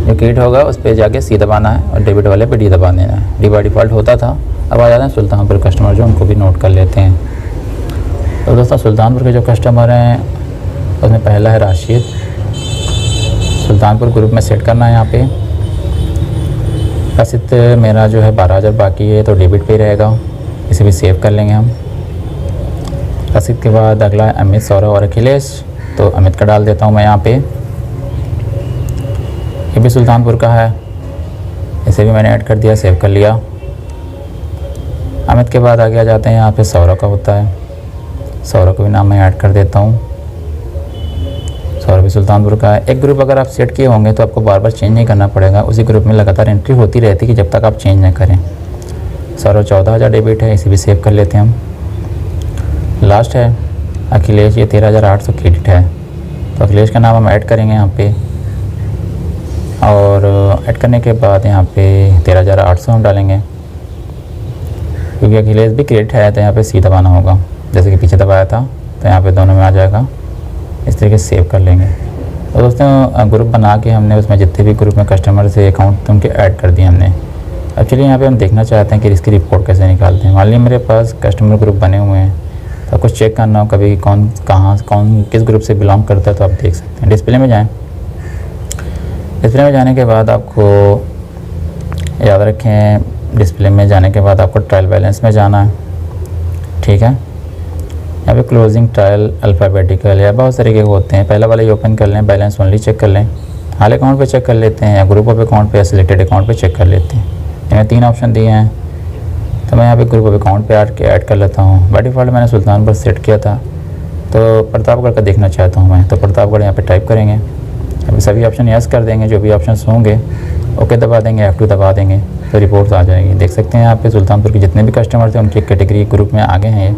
जो क्रेडिट होगा उस पर जाके सी दबाना है और डेबिट वाले पे डी दबा देना है। डी बाई डिफ़ॉल्ट होता था। अब आ जाते हैं सुल्तानपुर कस्टमर जो, उनको भी नोट कर लेते हैं। तो दोस्तों सुल्तानपुर के जो कस्टमर हैं उसमें पहला है राशिद। सुल्तानपुर ग्रुप में सेट करना है यहाँ पे। राशिद मेरा जो है 12000 बाकी है, तो डेबिट पे ही रहेगा, इसे भी सेव कर लेंगे हम। राशिद के बाद अगला है अमित, सौरभ और अखिलेश। तो अमित का डाल देता हूँ मैं यहाँ पे। ये भी सुल्तानपुर का है, इसे भी मैंने ऐड कर दिया, सेव कर लिया। अमित के बाद आगे आ जाते हैं यहाँ पे सौरभ का होता है। सौरभ का भी नाम मैं ऐड कर देता हूँ। सौरभ भी सुल्तानपुर का है। एक ग्रुप अगर आप सेट किए होंगे तो आपको बार बार चेंज नहीं करना पड़ेगा, उसी ग्रुप में लगातार एंट्री होती रहती है कि जब तक आप चेंज ना करें। सौरभ 14000 डेबिट है, इसे भी सेव कर लेते हैं हम। लास्ट है अखिलेश, ये 13800 क्रेडिट है। तो अखिलेश का नाम हम ऐड करेंगे यहाँ पे, और ऐड करने के बाद यहाँ पे 13800 हम डालेंगे, क्योंकि अखिलेश भी क्रेडिट है। तो यहाँ पे सी दबाना होगा, जैसे कि पीछे दबाया था, तो यहाँ पे दोनों में आ जाएगा। इस तरीके से सेव कर लेंगे। तो दोस्तों ग्रुप बना के हमने उसमें जितने भी ग्रुप में कस्टमर से अकाउंट थे उनके ऐड कर दिए हमने। अब चलिए यहाँ पे हम देखना चाहते हैं कि इसकी रिपोर्ट कैसे निकालते हैं। मान लीजिए मेरे पास कस्टमर ग्रुप बने हुए हैं, तो कुछ चेक करना हो कभी कौन किस ग्रुप से बिलोंग करता है, तो आप देख सकते हैं। डिस्प्ले में जाएँ। डिस्प्ले में जाने के बाद आपको याद रखें, डिस्प्ले में जाने के बाद आपको ट्रायल बैलेंस में जाना है, ठीक है। यहाँ पे क्लोजिंग, ट्रायल, अल्फ़ाबेटिकल या बहुत तरीके के होते हैं। पहला वाला ही ओपन कर लें, बैलेंस ओनली चेक कर लें, हाल अकाउंट पे चेक कर लेते हैं, या ग्रुप ऑफ अकाउंट पे या सिलेक्टेड अकाउंट पे चेक कर लेते हैं। इन्हें 3 ऑप्शन दिए हैं, तो मैं यहाँ पे ग्रुप ऑफ अकाउंट पे ऐड कर लेता हूँ। बाय डिफ़ॉल्ट मैंने सुल्तानपुर सेट किया था, तो प्रतापगढ़ का देखना चाहता हूँ मैं, तो प्रतापगढ़ यहाँ पर टाइप करेंगे। अभी सभी ऑप्शन यस कर देंगे, जो भी ऑप्शन होंगे ओके दबा देंगे, F2 दबा देंगे, तो रिपोर्ट्स आ जाएगी। देख सकते हैं यहाँ पे सुल्तानपुर के जितने भी कस्टमर थे उनकी कैटेगरी ग्रुप में आगे हैं। ये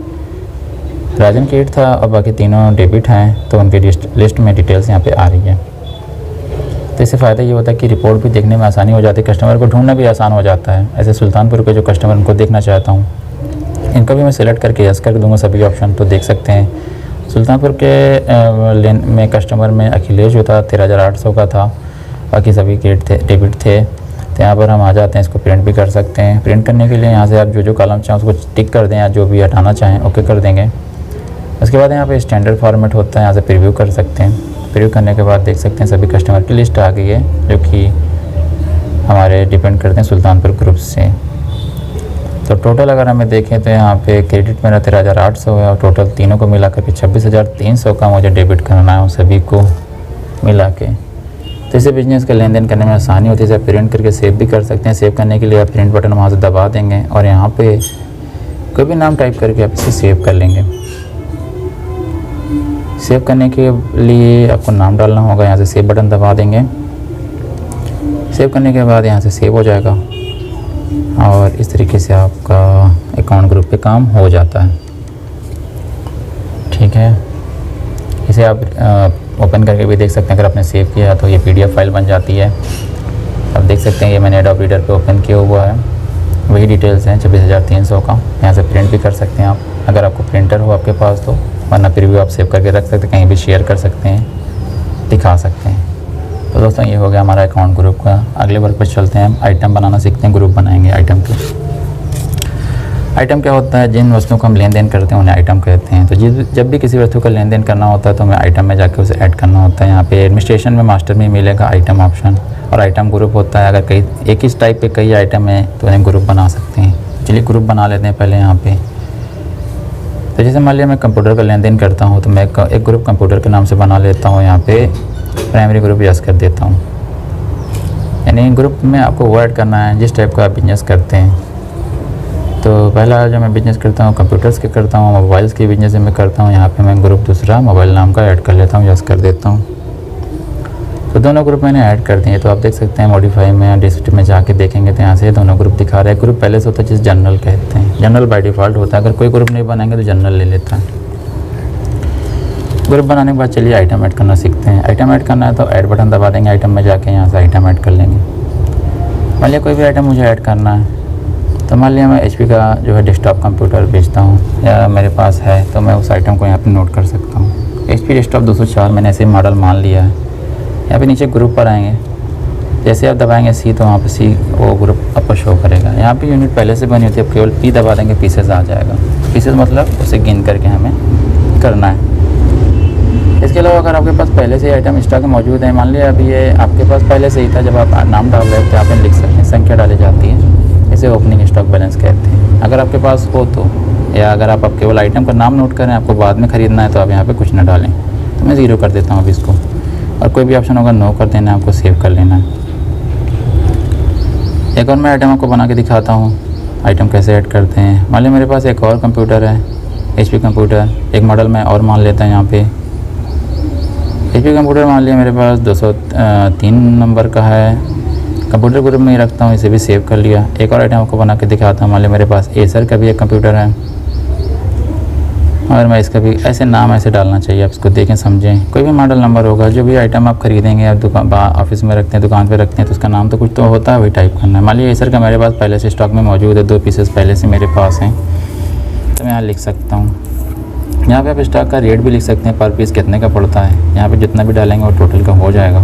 राजन क्रेडिट था और बाकी तीनों डेबिट हैं, तो उनकी लिस्ट में डिटेल्स यहाँ पे आ रही है। तो इससे फ़ायदा ये होता है कि रिपोर्ट भी देखने में आसानी हो जाती है, कस्टमर को ढूंढना भी आसान हो जाता है। ऐसे सुल्तानपुर के जो कस्टमर उनको देखना चाहता हूँ, इनका भी मैं सेलेक्ट करके यस कर दूँगा सभी ऑप्शन, तो देख सकते हैं। सुल्तानपुर के लेन में कस्टमर में अखिलेश जो था 13800 का था, बाकी सभी क्रेडिट थे, डेबिट थे। तो यहाँ पर हम आ जाते हैं, इसको प्रिंट भी कर सकते हैं। प्रिंट करने के लिए यहाँ से आप जो कॉलम चाहें उसको टिक कर दें, या जो भी हटाना चाहें ओके कर देंगे। उसके बाद यहाँ पे स्टैंडर्ड फॉर्मेट होता है, यहाँ से प्रीव्यू कर सकते हैं। प्रीव्यू करने के बाद देख सकते हैं सभी कस्टमर की लिस्ट आ गई है, जो कि हमारे डिपेंड करते हैं सुल्तानपुर ग्रुप से। तो टोटल अगर हमें देखें तो यहाँ पे क्रेडिट मेरा 13800 है, और टोटल तीनों को मिला करके 26300 का मुझे डेबिट करना है, उन सभी को मिला के। तो इसे बिजनेस का लेन देन करने में आसानी होती है। इसे प्रिंट करके सेव भी कर सकते हैं। सेव करने के लिए आप प्रिंट बटन वहाँ से दबा देंगे, और यहाँ पे कोई भी नाम टाइप करके आप इसे सेव कर लेंगे। सेव करने के लिए आपको नाम डालना होगा, यहाँ से सेव बटन दबा देंगे। सेव करने के बाद यहाँ से सेव हो जाएगा, और इस तरीके से आपका अकाउंट ग्रुप पे काम हो जाता है, ठीक है। इसे आप ओपन करके भी देख सकते हैं। अगर आपने सेव किया तो ये PDF फाइल बन जाती है। आप देख सकते हैं ये मैंने एडोब रीडर पे ओपन किया हुआ है, वही डिटेल्स हैं 26300 का। यहाँ से प्रिंट भी कर सकते हैं आप, अगर आपको प्रिंटर हो आपके पास तो, वरना प्रीव्यू आप सेव करके रख सकते हैं, कहीं भी शेयर कर सकते हैं, दिखा सकते हैं। तो दोस्तों ये हो गया हमारा अकाउंट ग्रुप का। अगले वर्क पर चलते हैं, हम आइटम बनाना सीखते हैं। ग्रुप बनाएंगे आइटम के। आइटम क्या होता है? जिन वस्तुओं का हम लेन देन करते हैं उन्हें आइटम कहते हैं। तो जब भी किसी वस्तु का लेन देन करना होता है तो हमें आइटम में जाकर उसे ऐड करना होता है। यहाँ पे एडमिनिस्ट्रेशन में मास्टर में मिलेगा आइटम ऑप्शन, और आइटम ग्रुप होता है। अगर कई एक ही टाइप पे कई आइटम है तो उन्हें ग्रुप बना सकते हैं। चलिए ग्रुप बना लेते हैं पहले। यहाँ पे तो जैसे मान लिया मैं कंप्यूटर का लेन देन करता हूँ, तो मैं एक ग्रुप कंप्यूटर के नाम से बना लेता हूँ। यहाँ पे प्राइमरी ग्रुप यस कर देता हूँ। यानी ग्रुप में आपको वो ऐड करना है जिस टाइप का आप बिजनेस करते हैं। तो पहला जो मैं बिज़नेस करता हूँ कंप्यूटर्स के करता हूँ, मोबाइल्स के बिज़नेस में करता हूँ। यहाँ पे मैं ग्रुप दूसरा मोबाइल नाम का ऐड कर लेता हूँ, यस कर देता हूँ। तो दोनों ग्रुप मैंने ऐड कर दिए। तो आप देख सकते हैं मॉडिफाई में या डिस्क्रिप्टिव में जाके देखेंगे तो यहाँ से दोनों ग्रुप दिखा रहा है। ग्रुप पहले से होता है जिस जनरल कहते हैं, जनरल बाय डिफ़ॉल्ट होता है। अगर कोई ग्रुप नहीं बनाएंगे तो जनरल ले लेता है। ग्रुप बनाने के बाद चलिए आइटम ऐड करना सीखते हैं। आइटम ऐड करना है तो ऐड बटन दबा देंगे, आइटम में जाके यहाँ से आइटम ऐड कर लेंगे। मान लिया कोई भी आइटम मुझे ऐड करना है, तो मान लिया मैं HP का जो है डेस्कटॉप कंप्यूटर बेचता हूँ या मेरे पास है, तो मैं उस आइटम को यहाँ पे नोट कर सकता हूँ। HP डेस्कटॉप 204 मैंने ऐसे मॉडल मान लिया है। यहाँ पे नीचे ग्रुप पर आएंगे, जैसे आप दबाएंगे C तो वहाँ पे C वो ग्रुप आपको शो करेगा। यहाँ पे यूनिट पहले से बनी होती है, केवल P दबा देंगे पीसेस आ जाएगा। पीसेस मतलब उसे गिन करके हमें करना है। इसके अलावा अगर आपके पास पहले से आइटम स्टॉक में मौजूद है, मान लिया अभी ये आपके पास पहले से ही था, जब आप नाम डाल रहे थे आप लिख सकते हैं, संख्या डाली जाती है, इसे ओपनिंग स्टॉक बैलेंस कहते हैं। अगर आपके पास हो तो, या अगर आप केवल आइटम का नाम नोट करें, आपको बाद में ख़रीदना है तो आप यहाँ पे कुछ ना डालें। तो मैं 0 कर देता हूँ अभी इसको, और कोई भी ऑप्शन होगा नो कर देना है, आपको सेव कर लेना है। एक और मैं आइटम आपको बना के दिखाता हूँ, आइटम कैसे ऐड करते हैं। मान लिया मेरे पास एक और कंप्यूटर है HP कंप्यूटर, एक मॉडल मैं और मान लेता हैं यहाँ पे। HP कंप्यूटर मान लिया मेरे पास 203 नंबर का है, कंप्यूटर ग्रुप में ही रखता हूँ, इसे भी सेव कर लिया। एक और आइटम आपको बना के दिखाता हूँ। मान लिया मेरे पास एसर का भी एक कंप्यूटर है, और मैं इसका भी ऐसे नाम ऐसे डालना चाहिए, आप इसको देखें समझें। कोई भी मॉडल नंबर होगा, जो भी आइटम आप खरीदेंगे, आप दुकान ऑफिस में रखते हैं, दुकान पे रखते हैं, तो उसका नाम तो कुछ तो होता है, वही टाइप करना है। मान लिया एसर का मेरे पास पहले से स्टॉक में मौजूद है, 2 पीसेस पहले से मेरे पास हैं, तो मैं यहाँ लिख सकता हूँ। यहाँ पे आप स्टॉक का रेट भी लिख सकते हैं, पर पीस कितने का पड़ता है। यहाँ पे जितना भी डालेंगे वो टोटल का हो जाएगा।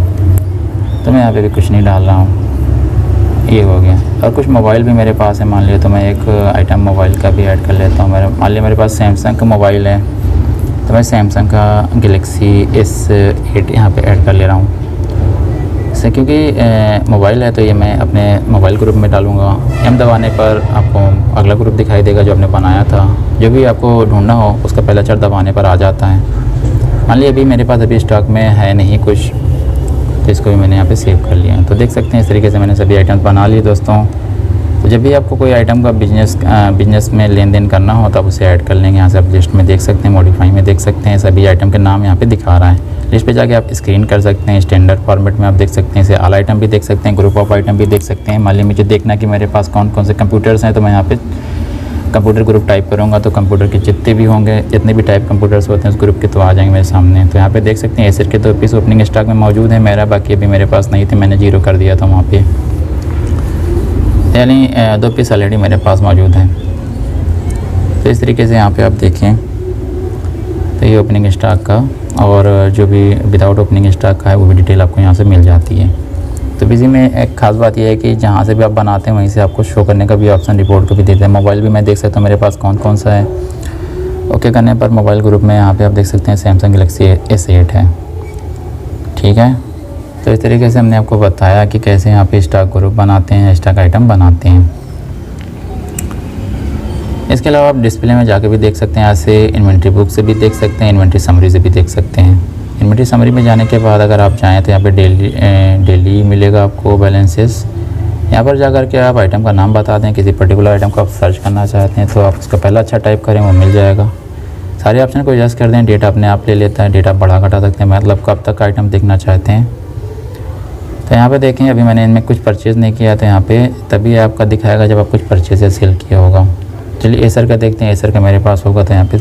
तो मैं यहाँ पे भी कुछ नहीं डाल रहा हूँ, ये हो गया। और कुछ मोबाइल भी मेरे पास है, मान लिया तो मैं एक आइटम मोबाइल का भी ऐड कर लेता हूँ। मान लिया मेरे पास सैमसंग का मोबाइल है, तो मैं सैमसंग का गैलेक्सी S8 यहाँ पे ऐड कर ले रहा हूँ। इससे क्योंकि मोबाइल है तो ये मैं अपने मोबाइल ग्रुप में डालूँगा। M दबाने पर आपको अगला ग्रुप दिखाई देगा जो आपने बनाया था। जो भी आपको ढूंढना हो उसका पहला अक्षर दबाने पर आ जाता है। मान लिया अभी मेरे पास अभी स्टॉक में है नहीं कुछ, तो इसको भी मैंने यहाँ पे सेव कर लिया। तो देख सकते हैं इस तरीके से मैंने सभी आइटम्स बना लिए दोस्तों। तो जब भी आपको कोई आइटम का बिजनेस में लेन देन करना हो तो आप उसे ऐड कर लेंगे। यहाँ से आप लिस्ट में देख सकते हैं, मॉडिफाई में देख सकते हैं, सभी आइटम के नाम यहाँ पे दिखा रहा है। लिस्ट पे जाके आप स्क्रीन कर सकते हैं, स्टैंडर्ड फॉर्मेट में आप देख सकते हैं। इसे ऑल आइटम भी देख सकते हैं, ग्रुप ऑफ आइटम भी देख सकते हैं। मान लीजिए मुझे देखना है कि मेरे पास कौन कौन से कंप्यूटर्स हैं, तो मैं यहाँ पे कंप्यूटर ग्रुप टाइप करूँगा तो कंप्यूटर के जितने भी होंगे, जितने भी टाइप कंप्यूटर्स होते हैं उस ग्रुप के तो आ जाएंगे मेरे सामने। तो यहाँ पे देख सकते हैं एसर के 2 पीस ओपनिंग स्टॉक में मौजूद है मेरा, बाकी अभी मेरे पास नहीं थे, मैंने 0 कर दिया था वहाँ पे, यानी 2 पीस ऑलरेडी मेरे पास मौजूद हैं। तो इस तरीके से यहाँ पे आप देखें तो ये ओपनिंग स्टॉक का, और जो भी विदाउट ओपनिंग स्टॉक का है वो भी डिटेल आपको यहाँ से मिल जाती है। तो बिजी में एक ख़ास बात यह है कि जहाँ से भी आप बनाते हैं वहीं से आपको शो करने का भी ऑप्शन रिपोर्ट को भी देते हैं। मोबाइल भी मैं देख सकता हूँ मेरे पास कौन कौन सा है। ओके करने पर मोबाइल ग्रुप में यहाँ पे आप देख सकते हैं सैमसंग गैलेक्सी S8 है, ठीक है। तो इस तरीके से हमने आपको बताया कि कैसे यहाँ पे स्टॉक ग्रुप बनाते हैं, स्टॉक आइटम बनाते हैं। इसके अलावा आप डिस्प्ले में जाके भी देख सकते हैं, यहाँ से इन्वेंट्री बुक से भी देख सकते हैं, इन्वेंट्री समरी से भी देख सकते हैं। इन्वेंट्री समरी में जाने के बाद अगर आप चाहें तो यहाँ पे डेली मिलेगा आपको बैलेंसेस। यहाँ पर जाकर के आप आइटम का नाम बता दें, किसी पर्टिकुलर आइटम को आप सर्च करना चाहते हैं तो आप उसका पहला अच्छा टाइप करें, वो मिल जाएगा। सारे ऑप्शन को एडजस्ट कर दें, डेटा अपने आप ले लेता है, डेटा बढ़ा घटा सकते हैं, मतलब कब तक आइटम देखना चाहते हैं। तो यहाँ पे देखें अभी मैंने इनमें कुछ परचेज़ नहीं किया, तो यहाँ पे तभी आपका दिखाएगा जब आप कुछ परचेज या सेल किया होगा। चलिए एसर का देखते हैं, एसर का मेरे पास होगा तो यहाँ पे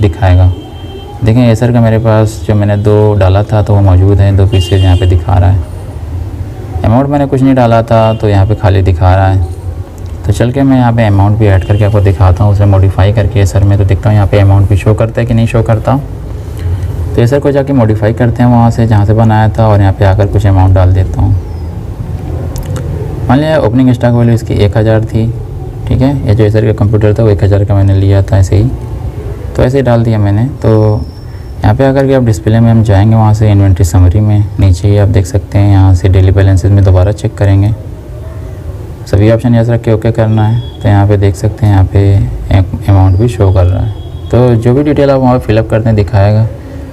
दिखाएगा। देखें एसर का मेरे पास जो मैंने 2 डाला था तो वो मौजूद है, 2 पीसेज यहाँ पे दिखा रहा है। अमाउंट मैंने कुछ नहीं डाला था तो यहाँ पे खाली दिखा रहा है। तो चल के मैं यहाँ पे अमाउंट भी ऐड करके आपको दिखाता हूँ, उसे मॉडिफाई करके एसर में, तो देखता हूँ यहाँ पे अमाउंट भी शो करता है कि नहीं शो करता। तो एसर को जाके मॉडिफाई करते हैं वहाँ से जहाँ से बनाया था, और यहाँ पे आकर कुछ अमाउंट डाल देता हूँ। मान लिया ओपनिंग स्टॉक वैल्यू इसकी 1000 थी, ठीक है। ये जो एसर का कंप्यूटर था वो 1000 का मैंने लिया था ऐसे ही, तो ऐसे ही डाल दिया मैंने। तो यहाँ पे आकर के आप डिस्प्ले में हम जाएंगे, वहाँ से इन्वेंट्री समरी में नीचे ही आप देख सकते हैं, यहाँ से डेली बैलेंसेस में दोबारा चेक करेंगे, सभी ऑप्शन यहाँ से रख के ओके करना है। तो यहाँ पे देख सकते हैं यहाँ पे अमाउंट भी शो कर रहा है। तो जो भी डिटेल आप वहाँ फिलअप करते हैं दिखाएगा।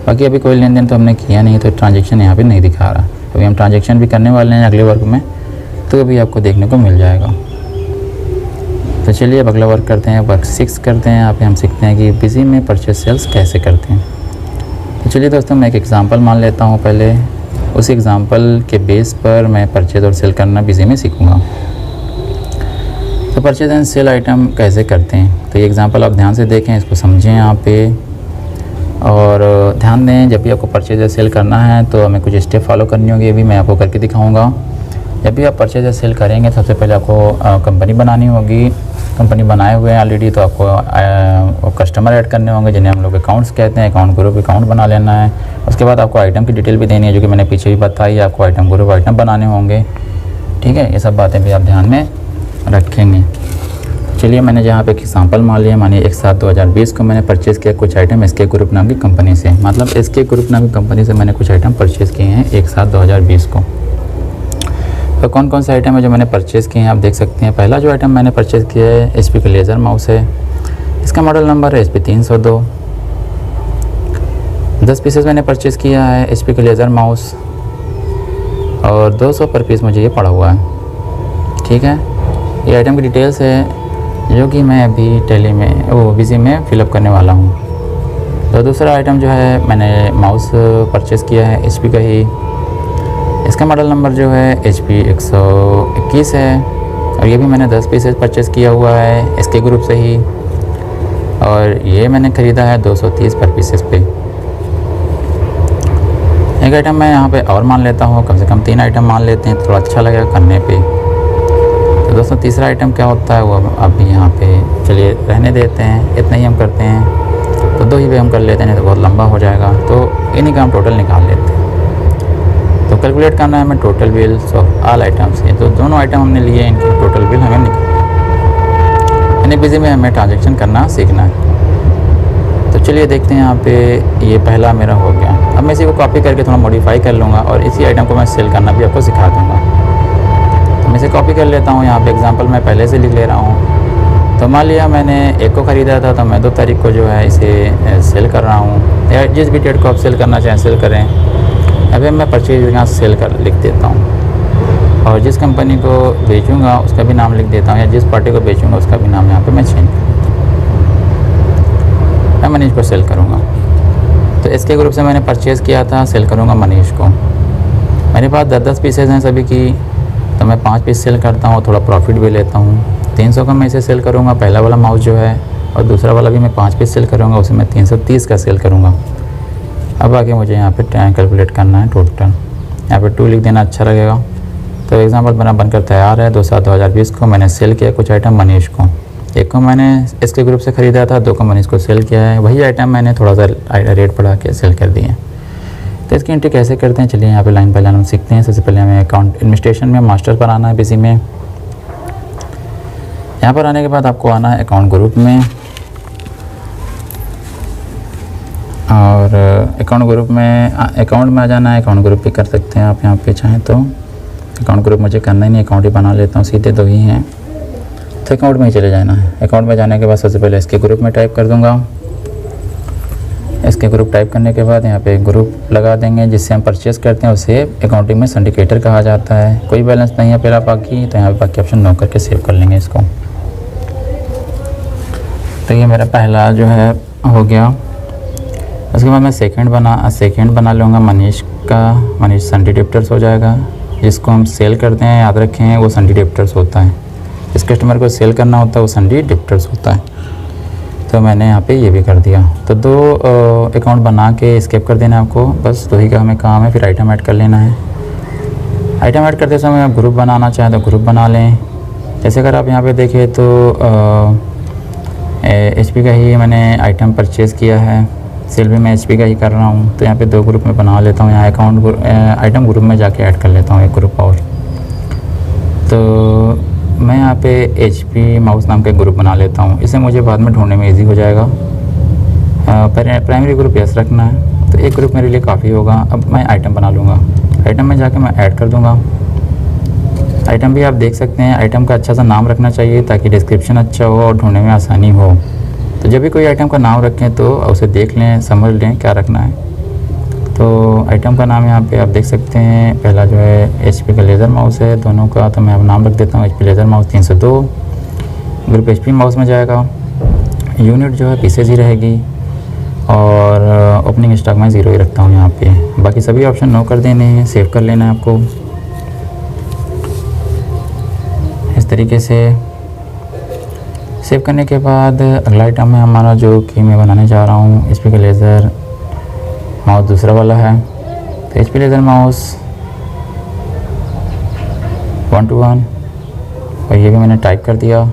बाकी अभी कोई लेन देन तो हमने किया नहीं, तो ट्रांजेक्शन यहाँ पे नहीं दिखा रहा। अभी हम ट्रांजेक्शन भी करने वाले हैं अगले वर्क में, तो अभी आपको देखने को मिल जाएगा। तो चलिए अब अगला वर्क करते हैं, वर्क 6 करते हैं। यहाँ पे हम सीखते हैं कि बिजी में परचेज सेल्स कैसे करते हैं। तो चलिए दोस्तों, मैं एक एग्ज़ाम्पल मान लेता हूँ पहले, उस एग्ज़ाम्पल के बेस पर मैं परचेज और सेल करना बिजी में सीखूँगा। तो परचेज एंड सेल आइटम कैसे करते हैं, तो ये एग्ज़ाम्पल आप ध्यान से देखें, इसको समझें यहाँ पे, और ध्यान दें जब भी आपको परचेज या सेल करना है तो हमें कुछ स्टेप फॉलो करनी होगी, ये भी मैं आपको करके दिखाऊंगा। जब भी आप परचेज या सेल करेंगे सबसे पहले आपको कंपनी बनानी होगी। कंपनी बनाए हुए हैं ऑलरेडी, तो आपको कस्टमर ऐड करने होंगे जिन्हें हम लोग अकाउंट्स कहते हैं। अकाउंट ग्रुप अकाउंट बना लेना है। उसके बाद आपको आइटम की डिटेल भी देनी है, जो कि मैंने पीछे भी बताई, आपको आइटम ग्रुप आइटम बनाने होंगे। ठीक है, ये सब बातें भी आप ध्यान में रखेंगे। चलिए, मैंने जहाँ पे एक एग्जाम्पल मान लिया, मानिए 1/7/2020 को मैंने परचेज़ किया कुछ आइटम एसके ग्रुप नाम की कंपनी से, मतलब एसके ग्रुप नाम की कंपनी से मैंने कुछ आइटम परचेज़ किए हैं 1/7/2020 को। तो कौन कौन से आइटम है जो मैंने परचेज़ किए हैं आप देख सकते हैं। पहला जो आइटम मैंने परचेज़ किया है HP का लेज़र माउस है। इसका मॉडल नंबर है HP 302। 10 पीसेस मैंने परचेज़ किया है HP का लेज़र माउस, और 200 पर पीस मुझे ये पड़ा हुआ है। ठीक है, ये आइटम की डिटेल्स है जो कि मैं अभी टेली में बिजी में फिलअप करने वाला हूँ। तो दूसरा आइटम जो है मैंने माउस परचेज़ किया है HP का ही। इसका मॉडल नंबर जो है HP 121 है, और ये भी मैंने 10 पीसेस परचेज़ किया हुआ है इसके ग्रुप से ही, और ये मैंने ख़रीदा है 230 पर पीसेस पे। एक आइटम मैं यहाँ पे और मान लेता हूँ, कम से कम 3 आइटम मान लेते हैं, थोड़ा अच्छा लगेगा करने पे। तो दोस्तों तीसरा आइटम क्या होता है वो अभी यहाँ पे चलिए रहने देते हैं, इतना ही हम करते हैं। तो 2 ही पे हम कर लेते हैं, नहीं तो बहुत लंबा हो जाएगा। तो इन्हीं का हम टोटल निकाल लेते हैं। तो कैलकुलेट करना है हमें total bills of all items है। तो दोनों आइटम हमने लिए, इनकी टोटल बिल हमें निकाल, यानी बिजी में हमें ट्रांजेक्शन करना सीखना है। तो चलिए देखते हैं, यहाँ पे ये पहला मेरा हो गया। अब मैं इसी को कॉपी करके थोड़ा मॉडिफाई कर लूँगा, और इसी आइटम को मैं सेल करना भी आपको सिखा दूँगा। तो मैं इसे कॉपी कर लेता हूँ, यहाँ पे एग्जांपल मैं पहले से लिख ले रहा हूँ। तो मान लिया मैंने 1 को ख़रीदा था, तो मैं 2 तारीख को जो है इसे सेल कर रहा हूँ, या जिस भी डेट को आप सेल करना चाहें सेल करें। अभी मैं परचेज यहाँ सेल कर लिख देता हूँ, और जिस कंपनी को बेचूँगा उसका भी नाम लिख देता हूँ, या जिस पार्टी को बेचूँगा उसका भी नाम यहाँ पे मैं चेंज कर देता हूँ। मैं मनीष को सेल करूँगा। तो इसके ग्रुप से मैंने परचेज़ किया था, सेल करूँगा मनीष को। मेरे पास 10-10 पीसेज हैं सभी की, तो मैं 5 पीस सेल करता हूँ, थोड़ा प्रॉफिट भी लेता हूँ। 300 का मैं इसे सेल करूँगा, पहला वाला माउस जो है, और दूसरा वाला भी मैं 5 पीस सेल करूँगा, उसे मैं 330 का सेल करूँगा। अब आगे मुझे यहाँ पे कैलकुलेट करना है टोटल, यहाँ पे 2 लिख देना अच्छा लगेगा। तो एग्जांपल बना बनकर तैयार है। 2/7/2020 को मैंने सेल किया कुछ आइटम मनीष को। 1 को मैंने इसके ग्रुप से ख़रीदा था, 2 को मनीष को सेल किया है। वही आइटम मैंने थोड़ा सा रेट बढ़ा के सेल कर दिए। तो इसकी एंट्री कैसे करते हैं, चलिए यहाँ पे लाइन बाय लाइन हम सीखते हैं। सबसे पहले हमें अकाउंट एडमिनिस्ट्रेशन में मास्टर पर आना है बिजी में। यहाँ पर आने के बाद आपको आना है अकाउंट ग्रुप में, और अकाउंट ग्रुप में अकाउंट में आ जाना है। अकाउंट ग्रुप भी कर सकते हैं आप यहाँ पे चाहें तो। अकाउंट ग्रुप मुझे करना ही नहीं, अकाउंट ही बना लेता हूँ, सीधे 2 ही हैं, तो अकाउंट में ही चले जाना है। अकाउंट में जाने के बाद सबसे पहले इसके ग्रुप में टाइप कर दूँगा। इसके ग्रुप टाइप करने के बाद यहाँ पे ग्रुप लगा देंगे, जिससे हम परचेज़ करते हैं उसे अकाउंटिंग में सिंडिकेटर कहा जाता है। कोई बैलेंस नहीं है पहला बाकी, तो यहाँ पे बाकी ऑप्शन नो करके सेव कर लेंगे इसको। तो ये मेरा पहला जो है हो गया। उसके बाद मैं सेकंड बना लूँगा मनीष का। मनीष संडे डेप्टर्स हो जाएगा। जिसको हम सेल करते हैं याद रखें वो संडे डेप्टर्स होता है। जिस कस्टमर को सेल करना होता है वो संडे डेप्टर्स होता है। तो मैंने यहाँ पे ये भी कर दिया। तो 2 अकाउंट बना के स्केप कर देना आपको, बस 2 ही का हमें काम है। फिर आइटम ऐड कर लेना है। आइटम ऐड करते समय आप ग्रुप बनाना चाहें तो ग्रुप बना लें। जैसे अगर आप यहाँ पे देखें तो HP का ही मैंने आइटम परचेज़ किया है, सेल भी मैं HP का ही कर रहा हूँ। तो यहाँ पे 2 ग्रुप में बना लेता हूँ। यहाँ अकाउंट आइटम ग्रुप में जाके ऐड कर लेता हूँ एक ग्रुप और। तो मैं यहाँ पे HP माउस नाम का ग्रुप बना लेता हूँ। इसे मुझे बाद में ढूंढने में इजी हो जाएगा। प्राइमरी ग्रुप यस रखना है, तो एक ग्रुप मेरे लिए काफ़ी होगा। अब मैं आइटम बना लूँगा। आइटम में जाके मैं ऐड कर दूँगा। आइटम भी आप देख सकते हैं, आइटम का अच्छा सा नाम रखना चाहिए ताकि डिस्क्रिप्शन अच्छा हो और ढूंढने में आसानी हो। तो जब भी कोई आइटम का नाम रखें तो उसे देख लें, समझ लें क्या रखना है। तो आइटम का नाम यहाँ पे आप देख सकते हैं। पहला जो है HP का लेज़र माउस है दोनों का, तो मैं अब नाम रख देता हूँ HP laser mouse 302। Group HP mouse में जाएगा। यूनिट जो है पीसेज ही रहेगी और ओपनिंग स्टॉक में 0 ही रखता हूँ यहाँ पे। बाकी सभी ऑप्शन नो कर देने हैं, सेव कर लेना है आपको इस तरीके से। सेव करने के बाद अगला आइटम है हमारा जो कि मैं बनाने जा रहा हूँ HP का लेज़र माउस दूसरा वाला है। तो HP लेज़र माउस 1:1 और ये भी मैंने टाइप कर दिया।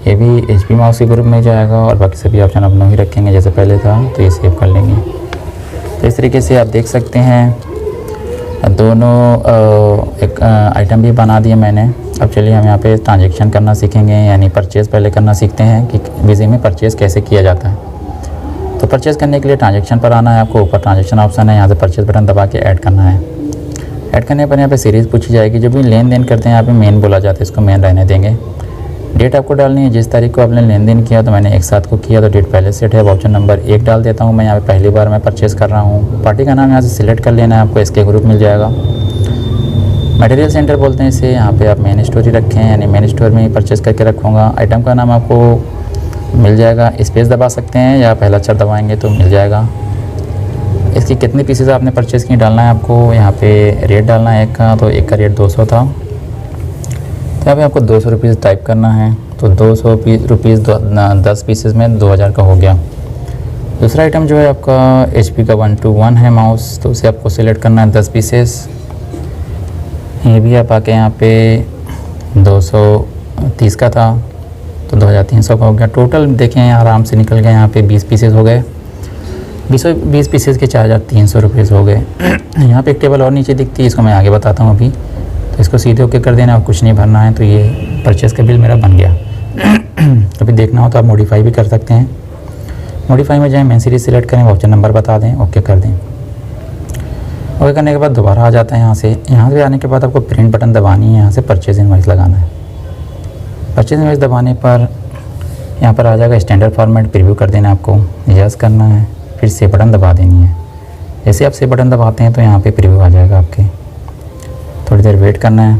ये भी HP माउस के ग्रुप में जाएगा और बाकी सभी ऑप्शन अब नो ही रखेंगे जैसे पहले था, तो ये सेव कर लेंगे। तो इस तरीके से आप देख सकते हैं दोनों एक आइटम भी बना दिए मैंने। अब चलिए हम यहाँ पे ट्रांजैक्शन करना सीखेंगे, यानी परचेज़ पहले करना सीखते हैं कि बिजी में परचेज़ कैसे किया जाता है। तो परचेज़ करने के लिए ट्रांजैक्शन पर आना है आपको। ऊपर ट्रांजैक्शन ऑप्शन है, यहाँ से परचेज़ बटन दबा के ऐड करना है। ऐड करने पर यहाँ पे सीरीज़ पूछी जाएगी। जो भी लेन देन करते हैं यहाँ पे मेन बोला जाता है, इसको मेन रहने देंगे। डेट आपको डालनी है, जिस तारीख को आपने लेन देन किया, तो मैंने 1 7 को किया तो डेट पहले सेट है। वाउचर नंबर 1 डाल देता हूँ मैं, यहाँ पे पहली बार मैं परचेज़ कर रहा हूँ। पार्टी का नाम यहाँ से सिलेक्ट कर लेना है आपको, इसके ग्रुप मिल जाएगा। मटेरियल सेंटर बोलते हैं इसे, यहाँ पे आप मेन स्टोर ही रखें, यानी मेन स्टोर में ही परचेज़ करके रखूँगा। आइटम का नाम आपको मिल जाएगा, स्पेस दबा सकते हैं या पहला अक्षर दबाएंगे तो मिल जाएगा। इसकी कितने पीसेस आपने परचेज़ की डालना है आपको। यहाँ पे रेट डालना है एक का, तो एक का रेट 200 था, तो यहाँ पे आपको 200 रुपीज़ टाइप करना है। तो 200 रुपीज़ 10 पीसेस में 2000 का हो गया। दूसरा आइटम जो है आपका HP का 1:1 है माउस, तो उसे आपको सिलेक्ट करना है 10 पीसेस। ये भी आप आके यहाँ पे 230 का था तो 2300 का हो गया। टोटल देखें आराम से निकल गए, यहाँ पे 20 पीसेस हो गए। 20 पीसेस के 4300 रुपीज़ हो गए। यहाँ पे एक टेबल और नीचे दिखती है, इसको मैं आगे बताता हूँ अभी। तो इसको सीधे होके कर देना और कुछ नहीं भरना है। तो ये परचेज़ का बिल मेरा बन गया। कभी देखना हो तो आप मॉडिफाई भी कर सकते हैं। मॉडिफाई में जाएँ, मेन सीरीज सिलेक्ट करें, वाउचर नंबर बता दें, ओके कर दें। ओके करने के बाद दोबारा आ जाता है यहाँ से। यहाँ से आने के बाद आपको प्रिंट बटन दबानी है, यहाँ से परचेज़ इनवॉइस लगाना है। परचेज़ इनवॉइस दबाने पर यहाँ पर आ जाएगा स्टैंडर्ड फॉर्मेट, प्रीव्यू कर देना है आपको, यस करना है, फिर सेव बटन दबा देनी है। जैसे आप सेव बटन दबाते हैं तो यहाँ पे प्रीव्यू आ जाएगा आपके। थोड़ी देर वेट करना है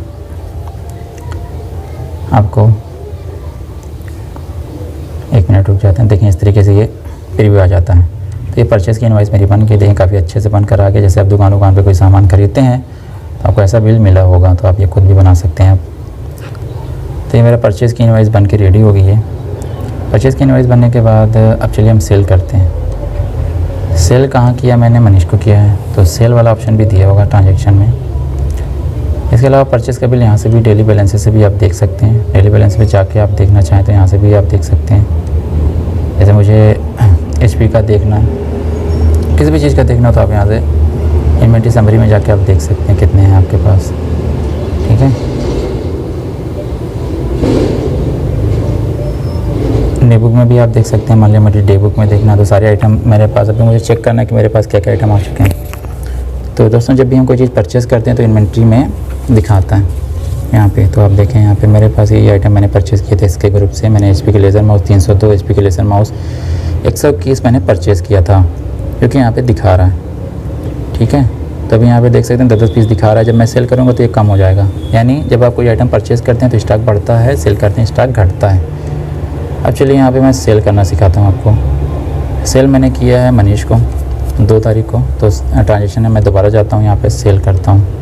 आपको, 1 मिनट रुक जाते हैं। देखें इस तरीके से ये प्रीव्यू आ जाता है। तो ये परचेज़ की इनवॉइस मेरी बन के देखें काफ़ी अच्छे से बन कर आ गया। जैसे आप दुकान पे कोई सामान खरीदते हैं तो आपको ऐसा बिल मिला होगा, तो आप ये खुद भी बना सकते हैं आप। तो ये मेरा परचेज़ की इनवॉइस बन के रेडी हो गई है। परचेज़ की इनवॉइस बनने के बाद अब चलिए हम सेल करते हैं। सेल कहाँ किया मैंने, मनीष को किया है, तो सेल वाला ऑप्शन भी दिया होगा ट्रांजैक्शन में। इसके अलावा परचेज़ का बिल यहाँ से भी डेली बैलेंस से भी आप देख सकते हैं। डेली बैलेंस में जाके आप देखना चाहें तो यहाँ से भी आप देख सकते हैं। जैसे मुझे HP का देखना है, किसी भी चीज़ का देखना हो तो आप यहाँ से इन्वेंटरी समरी में जाके आप देख सकते हैं कितने हैं आपके पास। ठीक है, डे बुक में भी आप देख सकते हैं। मान लिया मुझे डे बुक में देखना है तो सारे आइटम मेरे पास, अभी मुझे चेक करना है कि मेरे पास क्या क्या आइटम आ चुके हैं। तो दोस्तों जब भी हम कोई चीज़ परचेज़ करते हैं तो इन्वेंट्री में दिखाता है यहाँ पे। तो आप देखें यहाँ पे मेरे पास ये आइटम मैंने परचेज़ किए थे इसके ग्रुप से। मैंने HP के लेज़र माउस 302, HP के लेज़र माउस 121 मैंने परचेज़ किया था, क्योंकि यहाँ पे दिखा रहा है। ठीक है, तो अभी यहाँ पे देख सकते हैं 10-10 पीस दिखा रहा है। जब मैं सेल करूँगा तो ये कम हो जाएगा। यानी जब आप कोई आइटम परचेज़ करते हैं तो स्टॉक बढ़ता है, सेल करते हैं स्टॉक घटता है। अब चलिए यहाँ पे मैं सेल करना सिखाता हूँ आपको। सेल मैंने किया है मनीष को 2 तारीख को, तो ट्रांजेक्शन में मैं दोबारा जाता हूँ, यहाँ पे सेल करता हूँ।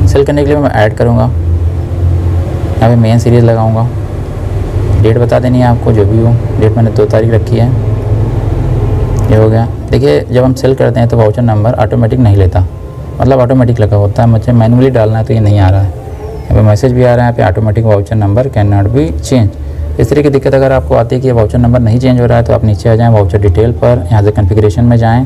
सेल करने के लिए मैं ऐड करूँगा, यहाँ पे मेन सीरीज़ लगाऊँगा। डेट बता देनी है आपको जो भी हो। डेट मैंने 2 तारीख रखी है, ये हो गया। देखिए जब हम सेल करते हैं तो वाउचर नंबर ऑटोमेटिक नहीं लेता, मतलब ऑटोमेटिक लगा होता है। मुझे मैनुअली डालना है तो ये नहीं आ रहा है। यहाँ पे मैसेज भी आ रहा है यहाँ पे, automatic voucher number can not be change. इस तरह की दिक्कत अगर आपको आती है कि वाउचर नंबर नहीं चेंज हो रहा है तो आप नीचे आ जाएँ वाउचर डिटेल पर, यहाँ से कॉन्फ़िगरेशन में जाएँ,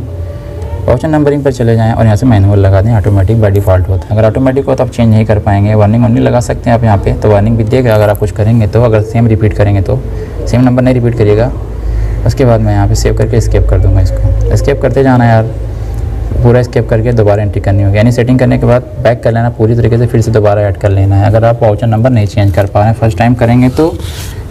वाउचर नंबरिंग पर चले जाएँ और यहाँ से मैनुअल लगा दें। ऑटोमेटिक बाय डिफ़ॉल्ट होता है। अगर ऑटोमेटिक हो तो आप चेंज नहीं कर पाएंगे। वार्निंग ओनली लगा सकते हैं आप यहाँ पे, तो वार्निंग भी देगा अगर आप कुछ करेंगे तो। अगर सेम रिपीट करेंगे तो सेम नंबर नहीं रिपीट करिएगा। उसके बाद मैं यहाँ पे सेव करके एस्केप कर दूँगा। इसको एस्केप करते जाना यार, पूरा स्किप करके दोबारा एंट्री करनी होगी, यानी सेटिंग करने के बाद बैक कर लेना पूरी तरीके से, फिर से दोबारा ऐड कर लेना है। अगर आप वाउचर नंबर नहीं चेंज कर पा रहे हैं, फर्स्ट टाइम करेंगे तो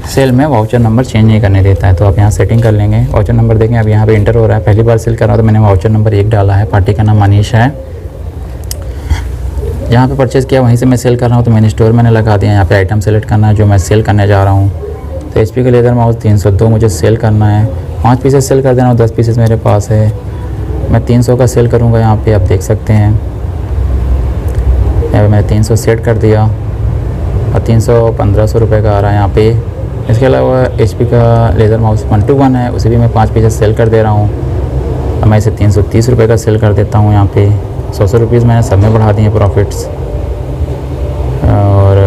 सेल में वाउचर नंबर चेंज नहीं करने देता है, तो आप यहाँ सेटिंग कर लेंगे। वाउचर नंबर देखें अब यहाँ पे इंटर हो रहा है, पहली बार सेल कर रहा हूँ तो मैंने वाउचर नंबर 1 डाला है, पार्टी का नाम मनीष है। जहाँ पे परचेज़ किया वहीं से मैं सेल कर रहा हूँ तो मैंने स्टोर मैंने लगा दिया। यहाँ पे आइटम सेलेक्ट करना है जो मैं सेल करने जा रहा हूँ। तो HP का लेदर माउस 302 मुझे सेल करना है, 5 पीसेस सेल कर देना और 10 पीसेस मेरे पास है। मैं 300 का सेल करूँगा, यहाँ पे आप देख सकते हैं। यहाँ पे मैंने 300 सेट कर दिया और 1500 रुपये का आ रहा है यहाँ पे। इसके अलावा HP का लेदर माउस 121 है, उसे भी मैं 5 पीसेस सेल कर दे रहा हूँ और मैं इसे 330 रुपये का सेल कर देता हूँ। यहाँ पे 100 रुपीज़ मैंने सब में बढ़ा दिए प्रॉफिट्स, और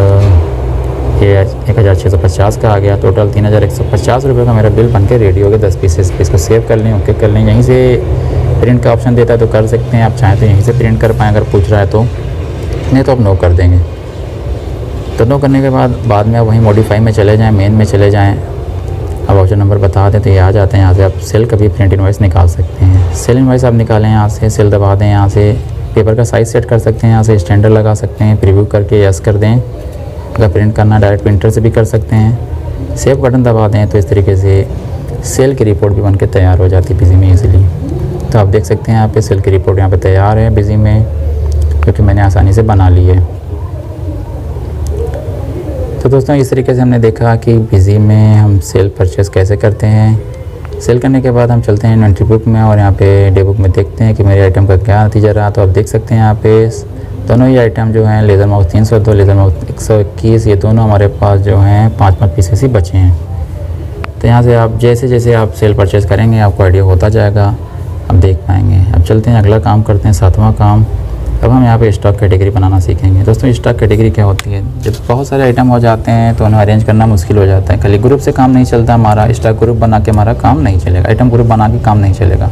ये 1650 का आ गया। टोटल 3150 रुपये का मेरा बिल बन के रेडी हो गया 10 पीसेस पे। इसको सेव कर लें, ओके कर लें। यहीं से प्रिंट का ऑप्शन देता है तो कर सकते हैं, आप चाहें तो यहीं से प्रिंट कर पाएँ अगर पूछ रहा है तो, नहीं तो आप नो कर देंगे। तो नो करने के बाद में आप वहीं मॉडिफाई में चले जाएँ, मेन में चले जाएँ। अब वाउचर नंबर बता दें तो ये आ जाते हैं। यहाँ से आप सेल का भी प्रिंट इनवॉइस निकाल सकते हैं। सेल इनवॉइस आप निकालें, यहाँ से सेल दबा दें, यहाँ से पेपर का साइज़ सेट कर सकते हैं, यहाँ से स्टैंडर्ड लगा सकते हैं, प्रीव्यू करके यस कर दें। अगर प्रिंट करना डायरेक्ट प्रिंटर से भी कर सकते हैं। सेव बटन दबा दें तो इस तरीके से सेल की रिपोर्ट भी बनके तैयार हो जाती है बिजी में ईज़िली। तो आप देख सकते हैं यहाँ पे सेल की रिपोर्ट यहाँ पे तैयार है बिजी में, क्योंकि मैंने आसानी से बना ली है। तो दोस्तों इस तरीके से हमने देखा कि बिजी में हम सेल परचेज़ कैसे करते हैं। सेल करने के बाद हम चलते हैं इन्वेंट्री बुक में और यहाँ पे डे बुक में देखते हैं कि मेरे आइटम का क्या नतीजा रहा। तो आप देख सकते हैं यहाँ पे दोनों ही आइटम जो हैं, लेज़र माउस 302, लेज़र माउस 121, ये दोनों हमारे पास जो हैं 5-5 पीसेस ही बचे हैं। तो यहाँ से आप जैसे जैसे आप सेल परचेज़ करेंगे आपको आइडिया होता जाएगा, आप देख पाएंगे। अब चलते हैं अगला काम करते हैं, 7वां काम। अब हम यहाँ पे स्टॉक कैटेगरी बनाना सीखेंगे। दोस्तों स्टॉक कैटेगरी क्या होती है? जब बहुत सारे आइटम हो जाते हैं तो उन्हें अरेंज करना मुश्किल हो जाता है। खाली ग्रुप से काम नहीं चलता हमारा, स्टॉक ग्रुप बना के हमारा काम नहीं चलेगा, आइटम ग्रुप बना के काम नहीं चलेगा।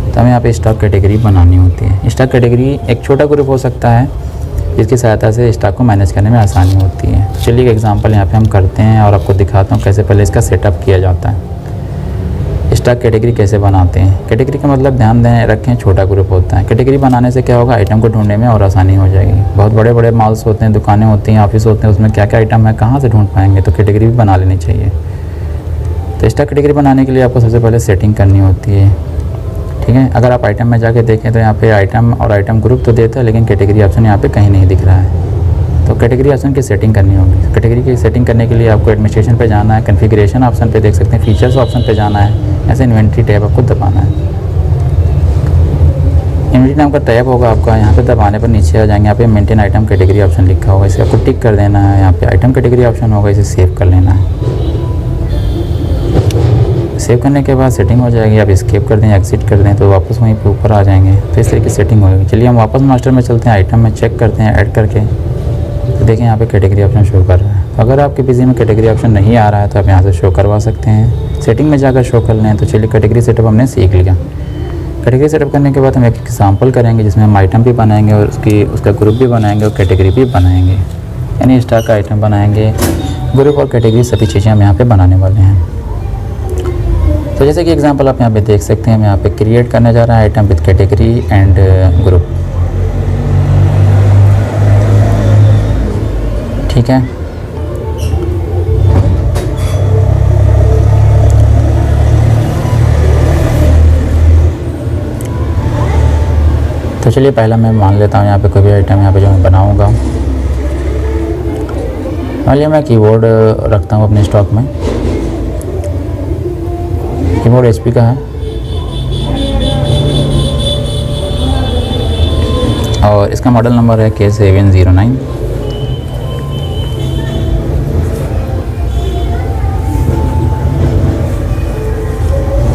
तो हमें यहाँ पे स्टॉक कैटेगरी बनानी होती है। स्टॉक कैटेगरी एक छोटा ग्रुप हो सकता है जिसकी सहायता से स्टॉक को मैनेज करने में आसानी होती है। चलिए एक एग्जांपल यहाँ पे हम करते हैं और आपको दिखाता हूँ कैसे पहले इसका सेटअप किया जाता है। स्टॉक कैटेगरी कैसे बनाते हैं? कैटेगरी का मतलब ध्यान दें रखें छोटा ग्रुप होता है। कैटेगरी बनाने से क्या होगा, आइटम को ढूंढने में और आसानी हो जाएगी। बहुत बड़े बड़े मॉल्स होते हैं, दुकानें होती हैं, ऑफिस होते हैं, उसमें क्या क्या आइटम है कहाँ से ढूंढ पाएंगे, तो कैटेगरी भी बना लेनी चाहिए। तो स्टॉक कैटेगरी बनाने के लिए आपको सबसे पहले सेटिंग करनी होती है, ठीक है। अगर आप आइटम में जाके देखें तो यहाँ पे आइटम और आइटम ग्रुप तो देता है, लेकिन कैटेगरी ऑप्शन यहाँ पे कहीं नहीं दिख रहा है। तो कैटेगरी ऑप्शन की सेटिंग करनी होगी। कैटेगरी की सेटिंग करने के लिए आपको एडमिनिस्ट्रेशन पे जाना है, कॉन्फ़िगरेशन ऑप्शन पे देख सकते हैं, फीचर्स ऑप्शन पे जाना है, ऐसे इन्वेंट्री टैब आपको दबाना है। इन्वेंट्री नाम का टैब होगा आपका, यहाँ पे दबाने पर नीचे आ जाएंगे। यहाँ पे मेंटेन आइटम कैटेगरी ऑप्शन लिखा होगा, इसे आपको टिक कर देना है। यहाँ पे आइटम कैटेगरी ऑप्शन होगा, इसे सेव कर लेना है। सेव करने के बाद सेटिंग हो जाएगी। आप स्केप कर दें, एग्जिट कर दें तो वापस वहीं पे ऊपर आ जाएंगे। तो इस तरह की सेटिंग होगी। चलिए हम वापस मास्टर में चलते हैं, आइटम में चेक करते हैं ऐड करके। तो देखें यहाँ पे कैटेगरी ऑप्शन शो कर रहा है। तो अगर आपके पीसी में कैटेगरी ऑप्शन नहीं आ रहा है तो आप यहाँ से शो करवा सकते हैं, सेटिंग में जाकर शो कर लें। तो चलिए कैटेगरी सेटअप हमने सीख लिया। कैटेगरी सेटअप करने के बाद हम एक एग्जाम्पल करेंगे जिसमें हम आइटम भी बनाएंगे और उसका ग्रुप भी बनाएंगे और कैटेगरी भी बनाएंगे, यानी स्टॉक का आइटम बनाएंगे, ग्रुप और कैटेगरी सभी चीज़ें हम यहाँ पर बनाने वाले हैं। तो जैसे कि एग्जांपल आप यहाँ पे देख सकते हैं, हम यहाँ पे क्रिएट करने जा रहे हैं item with category and group, ठीक है। तो चलिए पहला मैं मान लेता हूँ यहाँ पे कोई भी आइटम यहाँ पे जो मैं बनाऊँगा। मान लिया मैं कीबोर्ड रखता हूँ अपने स्टॉक में। कीबोर्ड HP का है और इसका मॉडल नंबर है K709।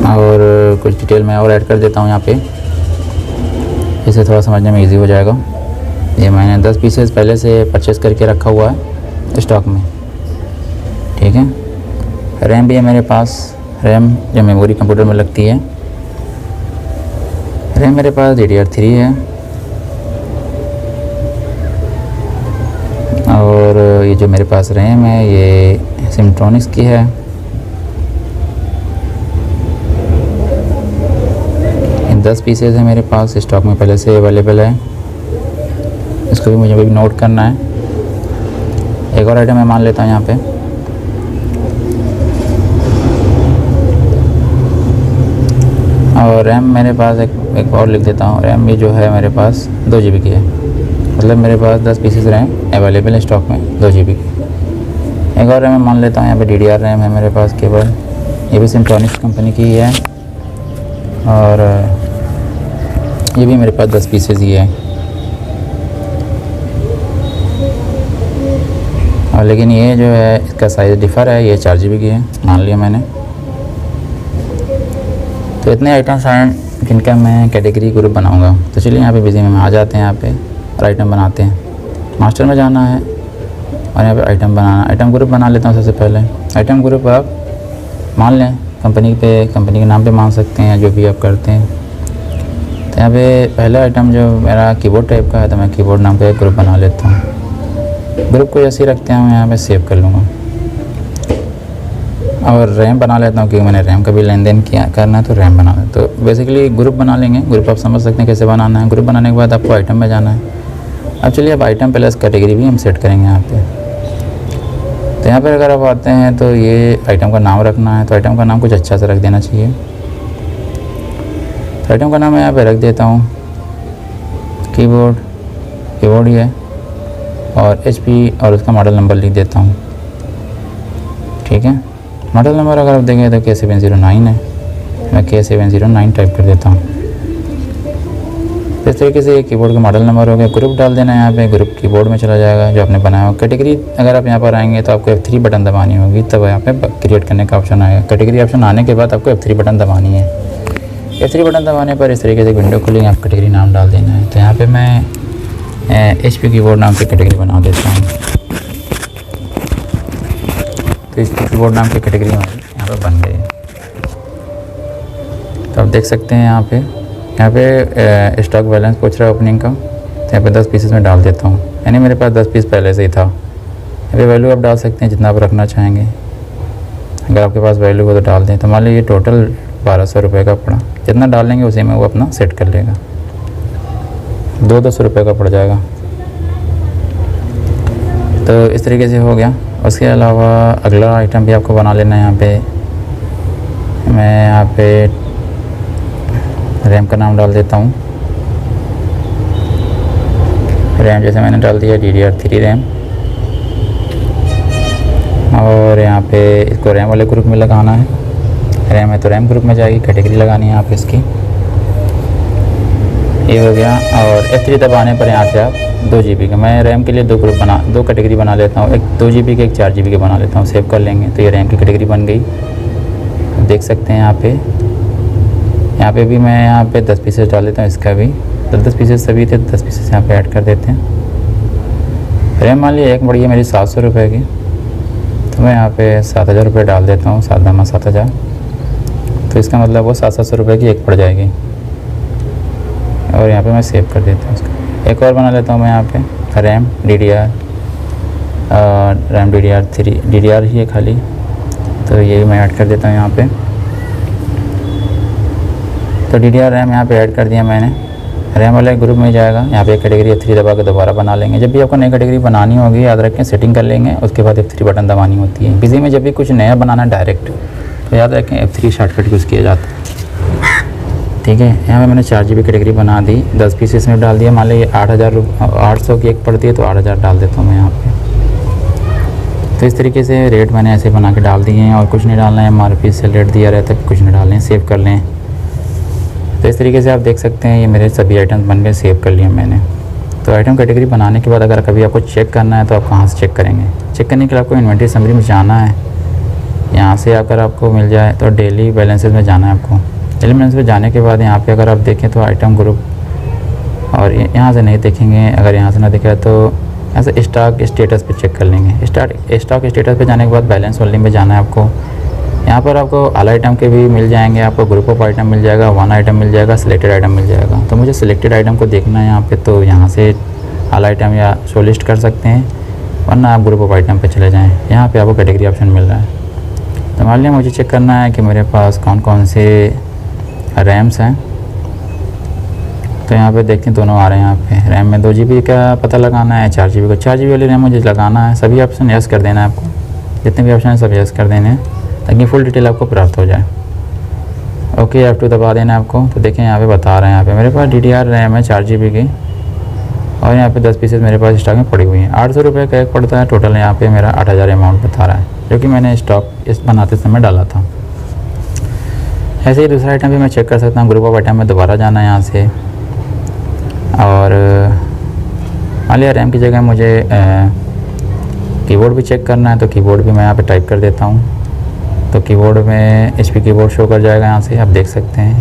और कुछ डिटेल मैं और ऐड कर देता हूँ यहाँ पे, इसे थोड़ा समझने में इजी हो जाएगा। ये मैंने 10 पीसेस पहले से परचेज़ करके रखा हुआ है स्टॉक में, ठीक है। रैम भी है मेरे पास, रैम जो मेमोरी कंप्यूटर में लगती है। रैम मेरे पास DDR3 है और ये जो मेरे पास रैम है ये सिम्ट्रॉनिक्स की है। 10 पीसेज है मेरे पास, स्टॉक में पहले से अवेलेबल है, इसको भी मुझे भी नोट करना है। एक और आइटम मैं मान लेता हूँ यहाँ पे, और रैम मेरे पास एक और लिख देता हूँ। रैम भी जो है मेरे पास 2 GB की है, मतलब मेरे पास 10 पीसेस रैम अवेलेबल है स्टॉक में 2 GB की। एक और रैम मैं मान लेता हूँ, यहाँ पे DDR रैम है मेरे पास केवल, ये भी सिंट्रॉनिक्स कंपनी की है, और ये भी मेरे पास 10 पीसेस ही है। और लेकिन ये जो है इसका साइज़ डिफ़र है, ये 4 GB की है मान लिया मैंने। तो इतने आइटम्स हैं जिनका मैं कैटेगरी ग्रुप बनाऊंगा। तो चलिए यहाँ पे बिजी में आ जाते हैं यहाँ पे और आइटम बनाते हैं। मास्टर में जाना है और यहाँ पे आइटम बनाना, आइटम ग्रुप बना लेता हूँ सबसे पहले। आइटम ग्रुप आप मान लें कंपनी के नाम पे मान सकते हैं, जो भी आप करते हैं। तो यहाँ पे पहला आइटम जो मेरा कीबोर्ड टाइप का है, तो मैं कीबोर्ड नाम का एक ग्रुप बना लेता हूँ। ग्रुप को ऐसे ही रखते हैं, मैं यहाँ पे सेव कर लूँगा। और रैम बना लेता हूँ, क्योंकि मैंने रैम का भी लेन देन किया करना है, तो रैम बना लें। तो बेसिकली ग्रुप बना लेंगे। ग्रुप आप समझ सकते हैं कैसे बनाना है। ग्रुप बनाने के बाद आपको आइटम में जाना है। अब चलिए अब आइटम प्लस कैटेगरी भी हम सेट करेंगे यहाँ पे। तो यहाँ पर अगर आप आते हैं तो ये आइटम का नाम रखना है, तो आइटम का नाम कुछ अच्छा सा रख देना चाहिए। तो आइटम का नाम मैं यहाँ पे रख देता हूँ कीबोर्ड ही है, और HP और उसका मॉडल नंबर लिख देता हूँ। ठीक है, मॉडल नंबर अगर आप देखें तो K709 है, मैं K709 टाइप कर देता हूँ। इस तरीके से ये कीबोर्ड का मॉडल नंबर हो गया। ग्रुप डाल देना है यहाँ पे, ग्रुप कीबोर्ड में चला जाएगा जो आपने बनाया हो। कैटेगरी अगर आप यहाँ पर आएंगे तो आपको F3 बटन दबानी होगी, तब यहाँ पे क्रिएट करने का ऑप्शन आएगा। कैटेगरी ऑप्शन आने के बाद आपको F3 बटन दबानी है। F3 बटन दबाने पर इस तरीके से विंडो खुलेगी, आप कैटेगरी नाम डाल देना है। तो यहाँ पर मैं HP कीबोर्ड नाम की कैटेगरी बना देता हूँ। तो इस कीबोर्ड नाम की कैटेगरी हमारी यहाँ पर बन गई है। तो आप देख सकते हैं यहाँ पे स्टॉक बैलेंस पूछ रहा है ओपनिंग का, तो यहाँ पे 10 पीसेस में डाल देता हूँ। यानी मेरे पास 10 पीस पहले से ही था। यहाँ पे वैल्यू आप डाल सकते हैं जितना आप रखना चाहेंगे। अगर आपके पास वैल्यू हो तो डाल दें। तो मान लीजिए टोटल 1200 रुपये का पड़ा, जितना डाल लेंगे उसी में वो अपना सेट कर लेगा। 200 रुपये का पड़ जाएगा। तो इस तरीके से हो गया। उसके अलावा अगला आइटम भी आपको बना लेना है। यहाँ पे मैं यहाँ पे रैम का नाम डाल देता हूँ। रैम जैसे मैंने डाल दिया DDR3 रैम, और यहाँ पे इसको रैम वाले ग्रुप में लगाना है। रैम है तो रैम ग्रुप में जाएगी, कैटेगरी लगानी है यहाँ पे इसकी। ये हो गया। और F3 दबाने पर यहाँ से आप 2 GB का, मैं रैम के लिए 2 कैटेगरी बना लेता हूँ। एक 2 GB के, एक 4 GB के बना लेता हूँ। सेव कर लेंगे तो ये रैम की कैटेगरी बन गई। देख सकते हैं यहाँ पे भी मैं यहाँ पे 10 पीसेस डाल देता हूँ। इसका भी 10 पीसेस सभी थे, 10 पीसेस यहाँ पे ऐड कर देते हैं। रैम मान लीजिए एक बढ़िया मेरी 700 रुपये की, तो मैं यहाँ पे 7000 रुपये डाल देता हूँ। 7,000, तो इसका मतलब वो 700 रुपये की एक पड़ जाएगी। और यहाँ पे मैं सेव कर देता हूँ इसका। एक और बना लेता हूँ मैं यहाँ पे रैम DDR ही है खाली, तो ये मैं ऐड कर देता हूँ यहाँ पे। तो DDR रैम यहाँ पे ऐड कर दिया मैंने। रैम वाले ग्रुप में जाएगा। यहाँ पे कैटेगरी F3 दबा के दोबारा बना लेंगे। जब भी आपको नई कैटेगरी बनानी होगी, याद रखें सेटिंग कर लेंगे, उसके बाद F3 बटन दबानी होती है। बिजी में जब भी कुछ नया बनाना डायरेक्ट, तो याद रखें F3 शॉर्टकट यूज़ किया जाता है। ठीक है, यहाँ पे मैंने 4 GB कैटेगरी बना दी, 10 पीसेस में डाल दिया। मान लीजिए 800 की एक पड़ती है, तो 8000 डाल देता हूँ मैं यहाँ पे। तो इस तरीके से रेट मैंने ऐसे बना के डाल दिए हैं, और कुछ नहीं डालना है। MRP से रेट दिया रहता है, कुछ नहीं डालना है। सेव कर लें। तो इस तरीके से आप देख सकते हैं ये मेरे सभी आइटम बन गए, सेव कर लिए मैंने। तो आइटम कैटेगरी बनाने के बाद अगर कभी आपको चेक करना है तो आप कहाँ से चेक करेंगे? चेक करने के लिए आपको इन्वेंटरी समरी में जाना है। यहाँ से अगर आपको मिल जाए तो डेली बैलेंसेस में जाना है आपको। डेली बैलेंस में जाने के बाद यहाँ पे अगर आप देखें तो आइटम ग्रुप, और यहाँ से नहीं देखेंगे, अगर यहाँ से ना दिखा तो यहाँ से स्टॉक स्टेटस पे चेक कर लेंगे। स्टॉक स्टेटस पे जाने के बाद बैलेंस होल्डिंग में जाना है आपको। यहाँ पर आपको ऑल आइटम के भी मिल जाएंगे, आपको ग्रुप ऑफ आइटम मिल जाएगा, 1 आइटम मिल जाएगा, सिलेक्टेड आइटम मिल जाएगा। तो मुझे सिलेक्टेड आइटम को देखना है यहाँ पे, तो यहाँ से ऑल आइटम या शो लिस्ट कर सकते हैं, वरना आप ग्रुप ऑफ आइटम पे चले जाएँ। यहाँ पे आपको कैटेगरी ऑप्शन मिल रहा है। तो मान लिया मुझे चेक करना है कि मेरे पास कौन कौन से रैम्स हैं। तो यहाँ पे देखते हैं दोनों आ रहे हैं। यहाँ पे रैम में 2 GB का पता लगाना है, 4 GB का। 4 GB वाली रैम मुझे लगाना है। सभी ऑप्शन यस कर देना है आपको, जितने भी ऑप्शन हैं सब यस कर देने हैं ताकि फुल डिटेल आपको प्राप्त हो जाए। ओके F2 दबा देना है आपको। तो देखें यहाँ पे बता रहे हैं, यहाँ पे मेरे पास DDR रैम है 4 GB की और यहाँ पे 10 पीसेस मेरे पास स्टॉक में पड़ी हुई हैं। 800 रुपये का एक पड़ता है। टोटल यहाँ पे मेरा 8000 अमाउंट बता रहा है, जो कि मैंने स्टॉक इस बनाते समय डाला था। ऐसे ही दूसरा आइटम भी मैं चेक कर सकता हूँ। ग्रुप ऑफ आइटम में दोबारा जाना है यहाँ से, और मान लिया रैम की जगह मुझे कीबोर्ड भी चेक करना है, तो कीबोर्ड भी मैं यहाँ पे टाइप कर देता हूँ। तो कीबोर्ड में HP कीबोर्ड शो कर जाएगा। यहाँ से आप देख सकते हैं,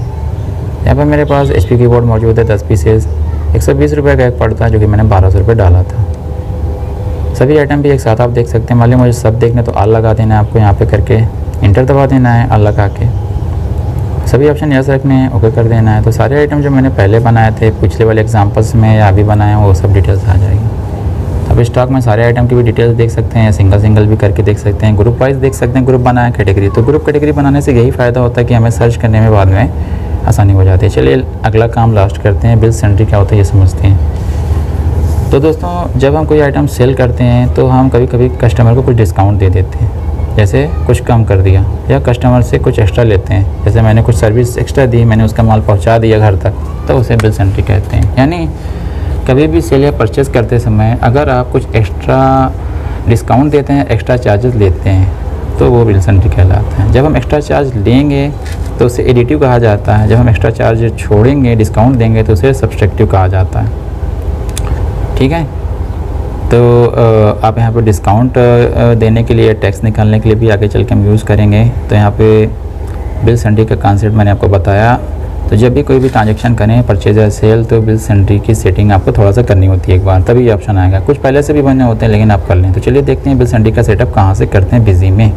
यहाँ पर मेरे पास HP कीबोर्ड मौजूद है 10 पीसेस। 120 रुपये का एक पड़ता है, जो कि मैंने 1200 रुपये डाला था। सभी आइटम भी एक साथ आप देख सकते हैं। मान लीजिए मुझे सब देखने, तो आल लगा देना है आपको यहाँ पे करके, इंटर दबा देना है, आल लगा के सभी ऑप्शन यस रखने हैं, ओके कर देना है। तो सारे आइटम जो मैंने पहले बनाए थे पिछले वाले एग्जांपल्स में या अभी बनाए हैं, वो सब डिटेल्स आ जाएगी। अब स्टॉक में सारे आइटम की भी डिटेल्स देख सकते हैं, सिंगल सिंगल भी करके देख सकते हैं, ग्रुप वाइज देख सकते हैं। ग्रुप बनाया कैटेगरी, तो ग्रुप कैटेगरी बनाने से यही फ़ायदा होता है कि हमें सर्च करने में बाद में आसानी हो जाती है। चलिए अगला काम लास्ट करते हैं, बिल सेंट्री क्या होता है ये समझते हैं। तो दोस्तों, जब हम कोई आइटम सेल करते हैं तो हम कभी कभी कस्टमर को कुछ डिस्काउंट दे देते हैं, जैसे कुछ कम कर दिया या कस्टमर से कुछ एक्स्ट्रा लेते हैं। जैसे मैंने कुछ सर्विस एक्स्ट्रा दी, मैंने उसका माल पहुंचा दिया घर तक, तो उसे बिल सेंट्री कहते हैं। यानी कभी भी सेल या परचेज़ करते समय अगर आप कुछ एक्स्ट्रा डिस्काउंट देते हैं, एक्स्ट्रा चार्जेस लेते हैं, तो वो बिल सेंट्री कहलाता है। जब हम एक्स्ट्रा चार्ज लेंगे तो उसे एडिटिव कहा जाता है। जब हम एक्स्ट्रा चार्ज छोड़ेंगे, डिस्काउंट देंगे, तो उसे सब्सट्रैक्टिव कहा जाता है। ठीक है, तो आप यहाँ पे डिस्काउंट देने के लिए, टैक्स निकालने के लिए भी आगे चल के हम यूज़ करेंगे। तो यहाँ पे बिल सेंट्री का कॉन्सेप्ट मैंने आपको बताया। तो जब भी कोई भी ट्रांजैक्शन करें, परचेज या सेल, तो बिल सेंट्री की सेटिंग आपको थोड़ा सा करनी होती है एक बार, तभी ये ऑप्शन आएगा। कुछ पहले से भी बने होते हैं, लेकिन आप कर लें। तो चलिए देखते हैं बिल सेंट्री का सेटअप कहाँ से करते हैं बिजी में।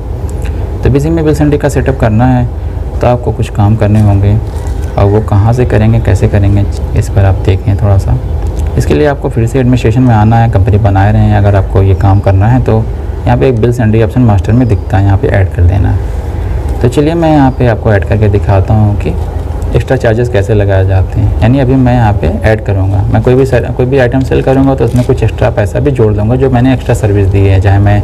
तो बिजी में बिल सेंट्री का सेटअप करना है तो आपको कुछ काम करने होंगे, और वो कहाँ से करेंगे, कैसे करेंगे, इस पर आप देखें थोड़ा सा। इसके लिए आपको फिर से एडमिनिस्ट्रेशन में आना है। कंपनी बनाए रहे हैं, अगर आपको ये काम करना है तो यहाँ पे एक बिल सेंट्री ऑप्शन मास्टर में दिखता है, यहाँ पे ऐड कर देना है। तो चलिए मैं यहाँ पे आपको ऐड करके दिखाता हूँ कि एक्स्ट्रा चार्जेस कैसे लगाए जाते हैं। यानी अभी मैं यहाँ पे ऐड करूँगा, मैं कोई भी आइटम सेल करूँगा तो उसमें कुछ एक्स्ट्रा पैसा भी जोड़ दूँगा, जो मैंने एक्स्ट्रा सर्विस दी है, चाहे मैं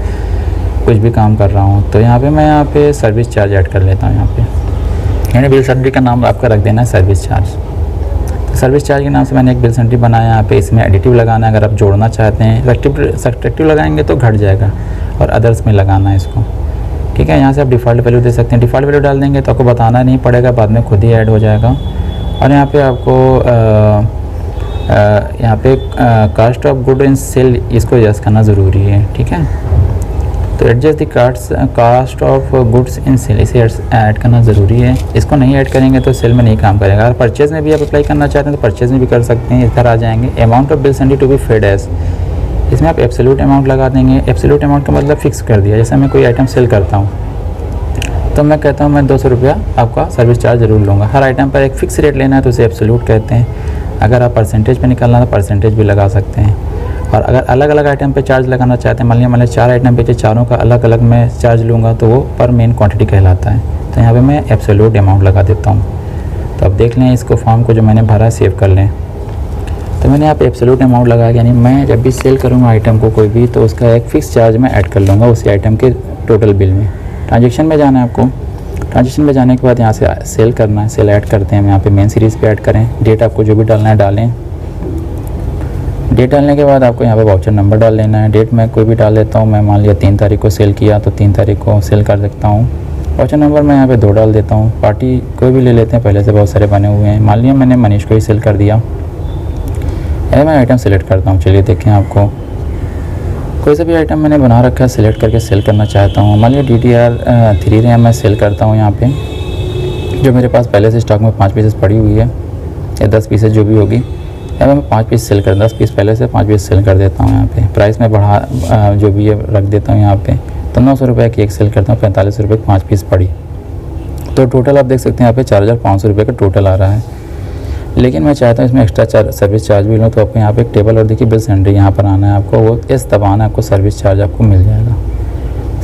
कुछ भी काम कर रहा हूँ। तो यहाँ पे मैं यहाँ पे सर्विस चार्ज ऐड कर लेता हूँ यहाँ पे, यानी बिल सेंट्री का नाम आपका रख देना है सर्विस चार्ज। तो सर्विस चार्ज के नाम से मैंने एक बिल सेंट्री बनाया। यहाँ पे इसमें एडिटिव लगाना है, अगर आप जोड़ना चाहते हैं। सब्ट्रैक्टिव लगाएंगे तो घट जाएगा, और अदर्स में लगाना है इसको। ठीक है, यहाँ से आप डिफ़ॉल्ट वैल्यू दे सकते हैं। डिफ़ॉल्ट वैल्यू डाल देंगे तो आपको बताना नहीं पड़ेगा, बाद में खुद ही ऐड हो जाएगा। और यहाँ पे आपको यहाँ पे cost of good in sale, इसको यस करना ज़रूरी है। ठीक है, तो adjust the cost of goods in sale, इसे ऐड करना ज़रूरी है। इसको नहीं ऐड करेंगे तो सेल में नहीं काम करेगा। अगर परचेज़ में भी आप अप्लाई करना चाहते हैं तो परचेज़ में भी कर सकते हैं। इधर आ जाएंगे, amount of bill sentry to be paid as, इसमें आप एब्सोल्यूट अमाउंट लगा देंगे। एब्सोल्यूट अमाउंट का मतलब फिक्स कर दिया। जैसे मैं कोई आइटम सेल करता हूँ तो मैं कहता हूँ मैं 200 रुपया आपका सर्विस चार्ज ज़रूर लूँगा। हर आइटम पर एक फ़िक्स रेट लेना है तो उसे एब्सोल्यूट कहते हैं। अगर आप परसेंटेज पे निकालना है तो परसेंटेज भी लगा सकते हैं। और अगर अलग अलग आइटम पे चार्ज लगाना चाहते हैं, मान लीजिए 4 आइटम पे, चारों का अलग अलग मैं चार्ज लूँगा, तो वो पर मेन क्वांटिटी कहलाता है। तो यहाँ पे मैं एब्सोल्यूट अमाउंट लगा देता हूँ। तो अब देख लें इसको, फॉर्म को जो मैंने भरा सेव कर लें। तो मैंने यहाँ पे एब्सोल्यूट अमाउंट लगाया, यानी मैं जब भी सेल करूँगा आइटम को कोई भी, तो उसका एक फ़िक्स चार्ज मैं ऐड कर लूँगा उसी आइटम के टोटल बिल में। ट्रांजेक्शन में जाना है आपको। ट्रांजेक्शन में जाने के बाद यहाँ से सेल करना है, सेल ऐड करते हैं। हम यहाँ पे मेन सीरीज़ पे ऐड करें। डेट आपको जो भी डालना है डालें। डेट डालने के बाद आपको यहाँ पे वाउचर नंबर डाल लेना है। डेट मैं कोई भी डाल देता हूँ। मैं मान लिया 3 तारीख को सेल किया तो 3 तारीख को सेल कर सकता हूँ। वाउचर नंबर मैं यहाँ पे 2 डाल देता हूँ। पार्टी कोई भी ले लेते हैं, पहले से बहुत सारे बने हुए हैं। मान लिया मैंने मनीष को ही सेल कर दिया। मैं आइटम सेलेक्ट करता हूँ। चलिए देखें, आपको कोई सा भी आइटम मैंने बना रखा है, सिलेक्ट करके सेल करना चाहता हूँ। मान लिया DDR 3 रैम मैं सेल करता हूँ यहाँ पे, जो मेरे पास पहले से स्टॉक में 5 पीसेस पड़ी हुई है, या 10 पीसेस जो भी होगी। यहाँ मैं 5 पीस सेल कर, 10 पीस पहले से 5 पीस सेल कर देता हूँ। यहाँ पे प्राइस में बढ़ा जो भी है रख देता हूँ यहाँ पे। तो 900 रुपये की एक सेल करता हूँ, 45 रुपये की 5 पीस पड़ी। तो टोटल आप देख सकते हैं यहाँ पे 4500 रुपये का टोटल आ रहा है। लेकिन मैं चाहता हूँ इसमें एक्स्ट्रा सर्विस चार्ज भी लूँ, तो आपको यहाँ पे एक टेबल और देखिए बिल सेंट्री, यहाँ पर आना है आपको, वो इस दबाना है, आपको सर्विस चार्ज आपको मिल जाएगा।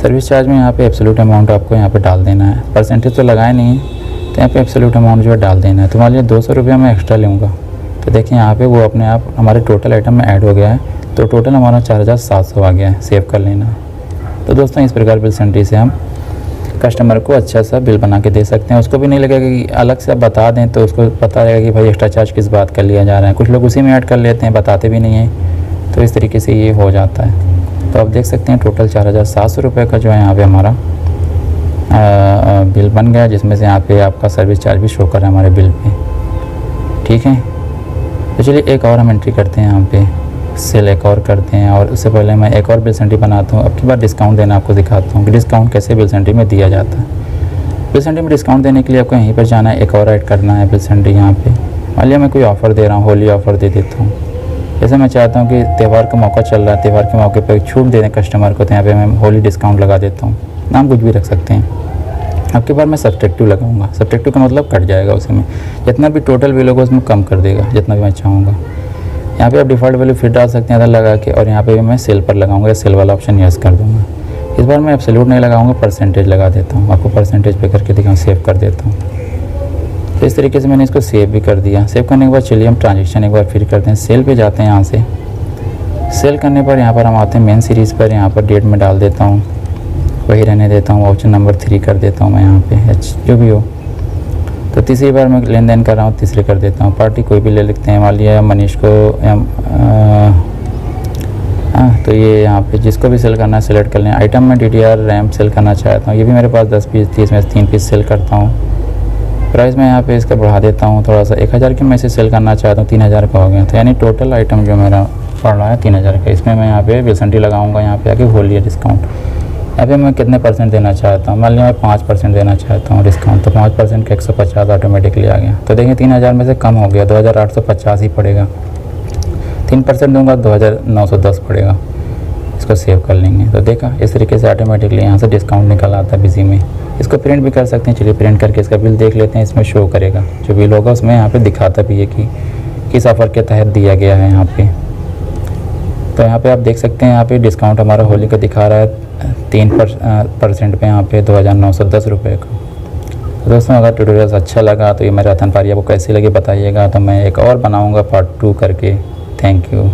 सर्विस चार्ज में यहाँ पे एब्सोल्यूट अमाउंट आपको यहाँ पे डाल देना है। परसेंटेज तो लगाए नहीं है, तो यहाँ पे एब्सोल्यूट अमाउंट जो है डाल देना है। तो मान लीजिए 200 रुपया मैं एक्स्ट्रा लूँगा, तो तो देखिए यहाँ पे वो अपने आप हमारे टोटल आइटम में ऐड हो गया है। तो टोटल हमारा 4700 आ गया है, सेव कर लेना। तो दोस्तों इस प्रकार बिल सेंट्री से हम कस्टमर को अच्छा सा बिल बना के दे सकते हैं। उसको भी नहीं लगेगा कि अलग से आप बता दें तो उसको पता रहेगा कि भाई एक्स्ट्रा चार्ज किस बात का लिया जा रहा है। कुछ लोग उसी में ऐड कर लेते हैं, बताते भी नहीं हैं। तो इस तरीके से ये हो जाता है। तो आप देख सकते हैं टोटल 4700 रुपये का जो है यहाँ पे हमारा बिल बन गया, जिसमें से यहाँ पे आपका सर्विस चार्ज भी शो कर रहा है हमारे बिल पे। ठीक है, तो चलिए एक और हम एंट्री करते हैं यहाँ पे, सेल एक और करते हैं। और उससे पहले मैं एक और बिल सेंट्री बनाता हूँ। अब की बार डिस्काउंट देना आपको दिखाता हूँ कि डिस्काउंट कैसे बिल सेंट्री में दिया जाता है। बिल सेंट्री में डिस्काउंट देने के लिए आपको यहीं पर जाना है, एक और ऐड करना है बिल सेंट्री यहाँ पे। मान लिया मैं कोई ऑफ़र दे रहा हूँ, होली ऑफ़र दे देता हूँ। जैसे मैं चाहता हूँ कि त्यौहार का मौका चल रहा है, त्यौहार के मौके पर छूट दे दें कस्टमर को, तो यहाँ पर मैं होली डिस्काउंट लगा देता हूँ। नाम कुछ भी रख सकते हैं। अब की बार मैं सब्ट्रैक्टिव लगाऊंगा। सब्ट्रैक्टिव का मतलब कट जाएगा उसमें, जितना भी टोटल बिल होगा उसमें कम कर देगा जितना भी मैं चाहूँगा। यहाँ पे आप डिफ़ॉल्ट वैल्यू फिर डाल सकते हैं अदर लगा के, और यहाँ पे भी मैं सेल पर लगाऊंगा, सेल वाला ऑप्शन यस कर दूँगा। इस बार मैं एब्सोल्यूट नहीं लगाऊंगा, परसेंटेज लगा देता हूँ। आपको परसेंटेज पे करके दिखाऊँ, सेव कर देता हूँ। तो इस तरीके से मैंने इसको सेव भी कर दिया। सेव करने के बाद चलिए हम ट्रांजेक्शन एक बार फिर करते हैं। सेल पे जाते हैं, यहाँ से सेल करने पर यहाँ पर हम आते हैं मेन सीरीज़ पर। यहाँ पर डेट में डाल देता हूँ, वही रहने देता हूँ। ऑप्शन नंबर 3 कर देता हूँ मैं यहाँ पे, जो भी हो। तो तीसरी बार मैं लेन देन कर रहा हूँ, तीसरे कर देता हूँ। पार्टी कोई भी ले लेते हैं, मान लिया मनीष को तो ये यहाँ पे जिसको भी सेल करना है सेलेक्ट कर लें। आइटम में DDR रैम सेल करना चाहता हूँ, ये भी मेरे पास 10 पीस थी, इसमें 3 पीस सेल करता हूँ। प्राइस मैं यहाँ पे इसका बढ़ा देता हूँ थोड़ा सा, 1000 के मैं इसे सेल करना चाहता हूँ, 3000 का हो गया। तो यानी टोटल आइटम जो मेरा पड़ रहा है 3000 का। इसमें मैं यहाँ पे बिल सेंट्री लगाऊँगा, यहाँ पे आके होली डिस्काउंट। यहाँ पे मैं कितने परसेंट देना चाहता हूँ, मान लिया मैं 5% देना चाहता हूँ डिस्काउंट। तो 5% का 150 ऑटोमेटिकली आ गया। तो देखिए 3000 में से कम हो गया, 2850 ही पड़ेगा। 3% दूंगा 2910 पड़ेगा। इसको सेव कर लेंगे। तो देखा, इस तरीके से ऑटोमेटिकली यहाँ से डिस्काउंट निकल आता है बिजी में। इसको प्रिंट भी कर सकते हैं। चलिए प्रिंट करके इसका बिल देख लेते हैं। इसमें शो करेगा, जो बिल होगा उसमें यहाँ पे दिखाता भी है कि किस ऑफ़र के तहत दिया गया है यहाँ पे। तो यहाँ पे आप देख सकते हैं, यहाँ पे डिस्काउंट हमारा होली का दिखा रहा है 3% पे, यहाँ पे 2910 रुपये का। तो दोस्तों अगर ट्यूटोरियल अच्छा लगा तो ये मेरा रतन पारी आपको कैसी लगी बताइएगा। तो मैं एक और बनाऊँगा पार्ट 2 करके। Thank you.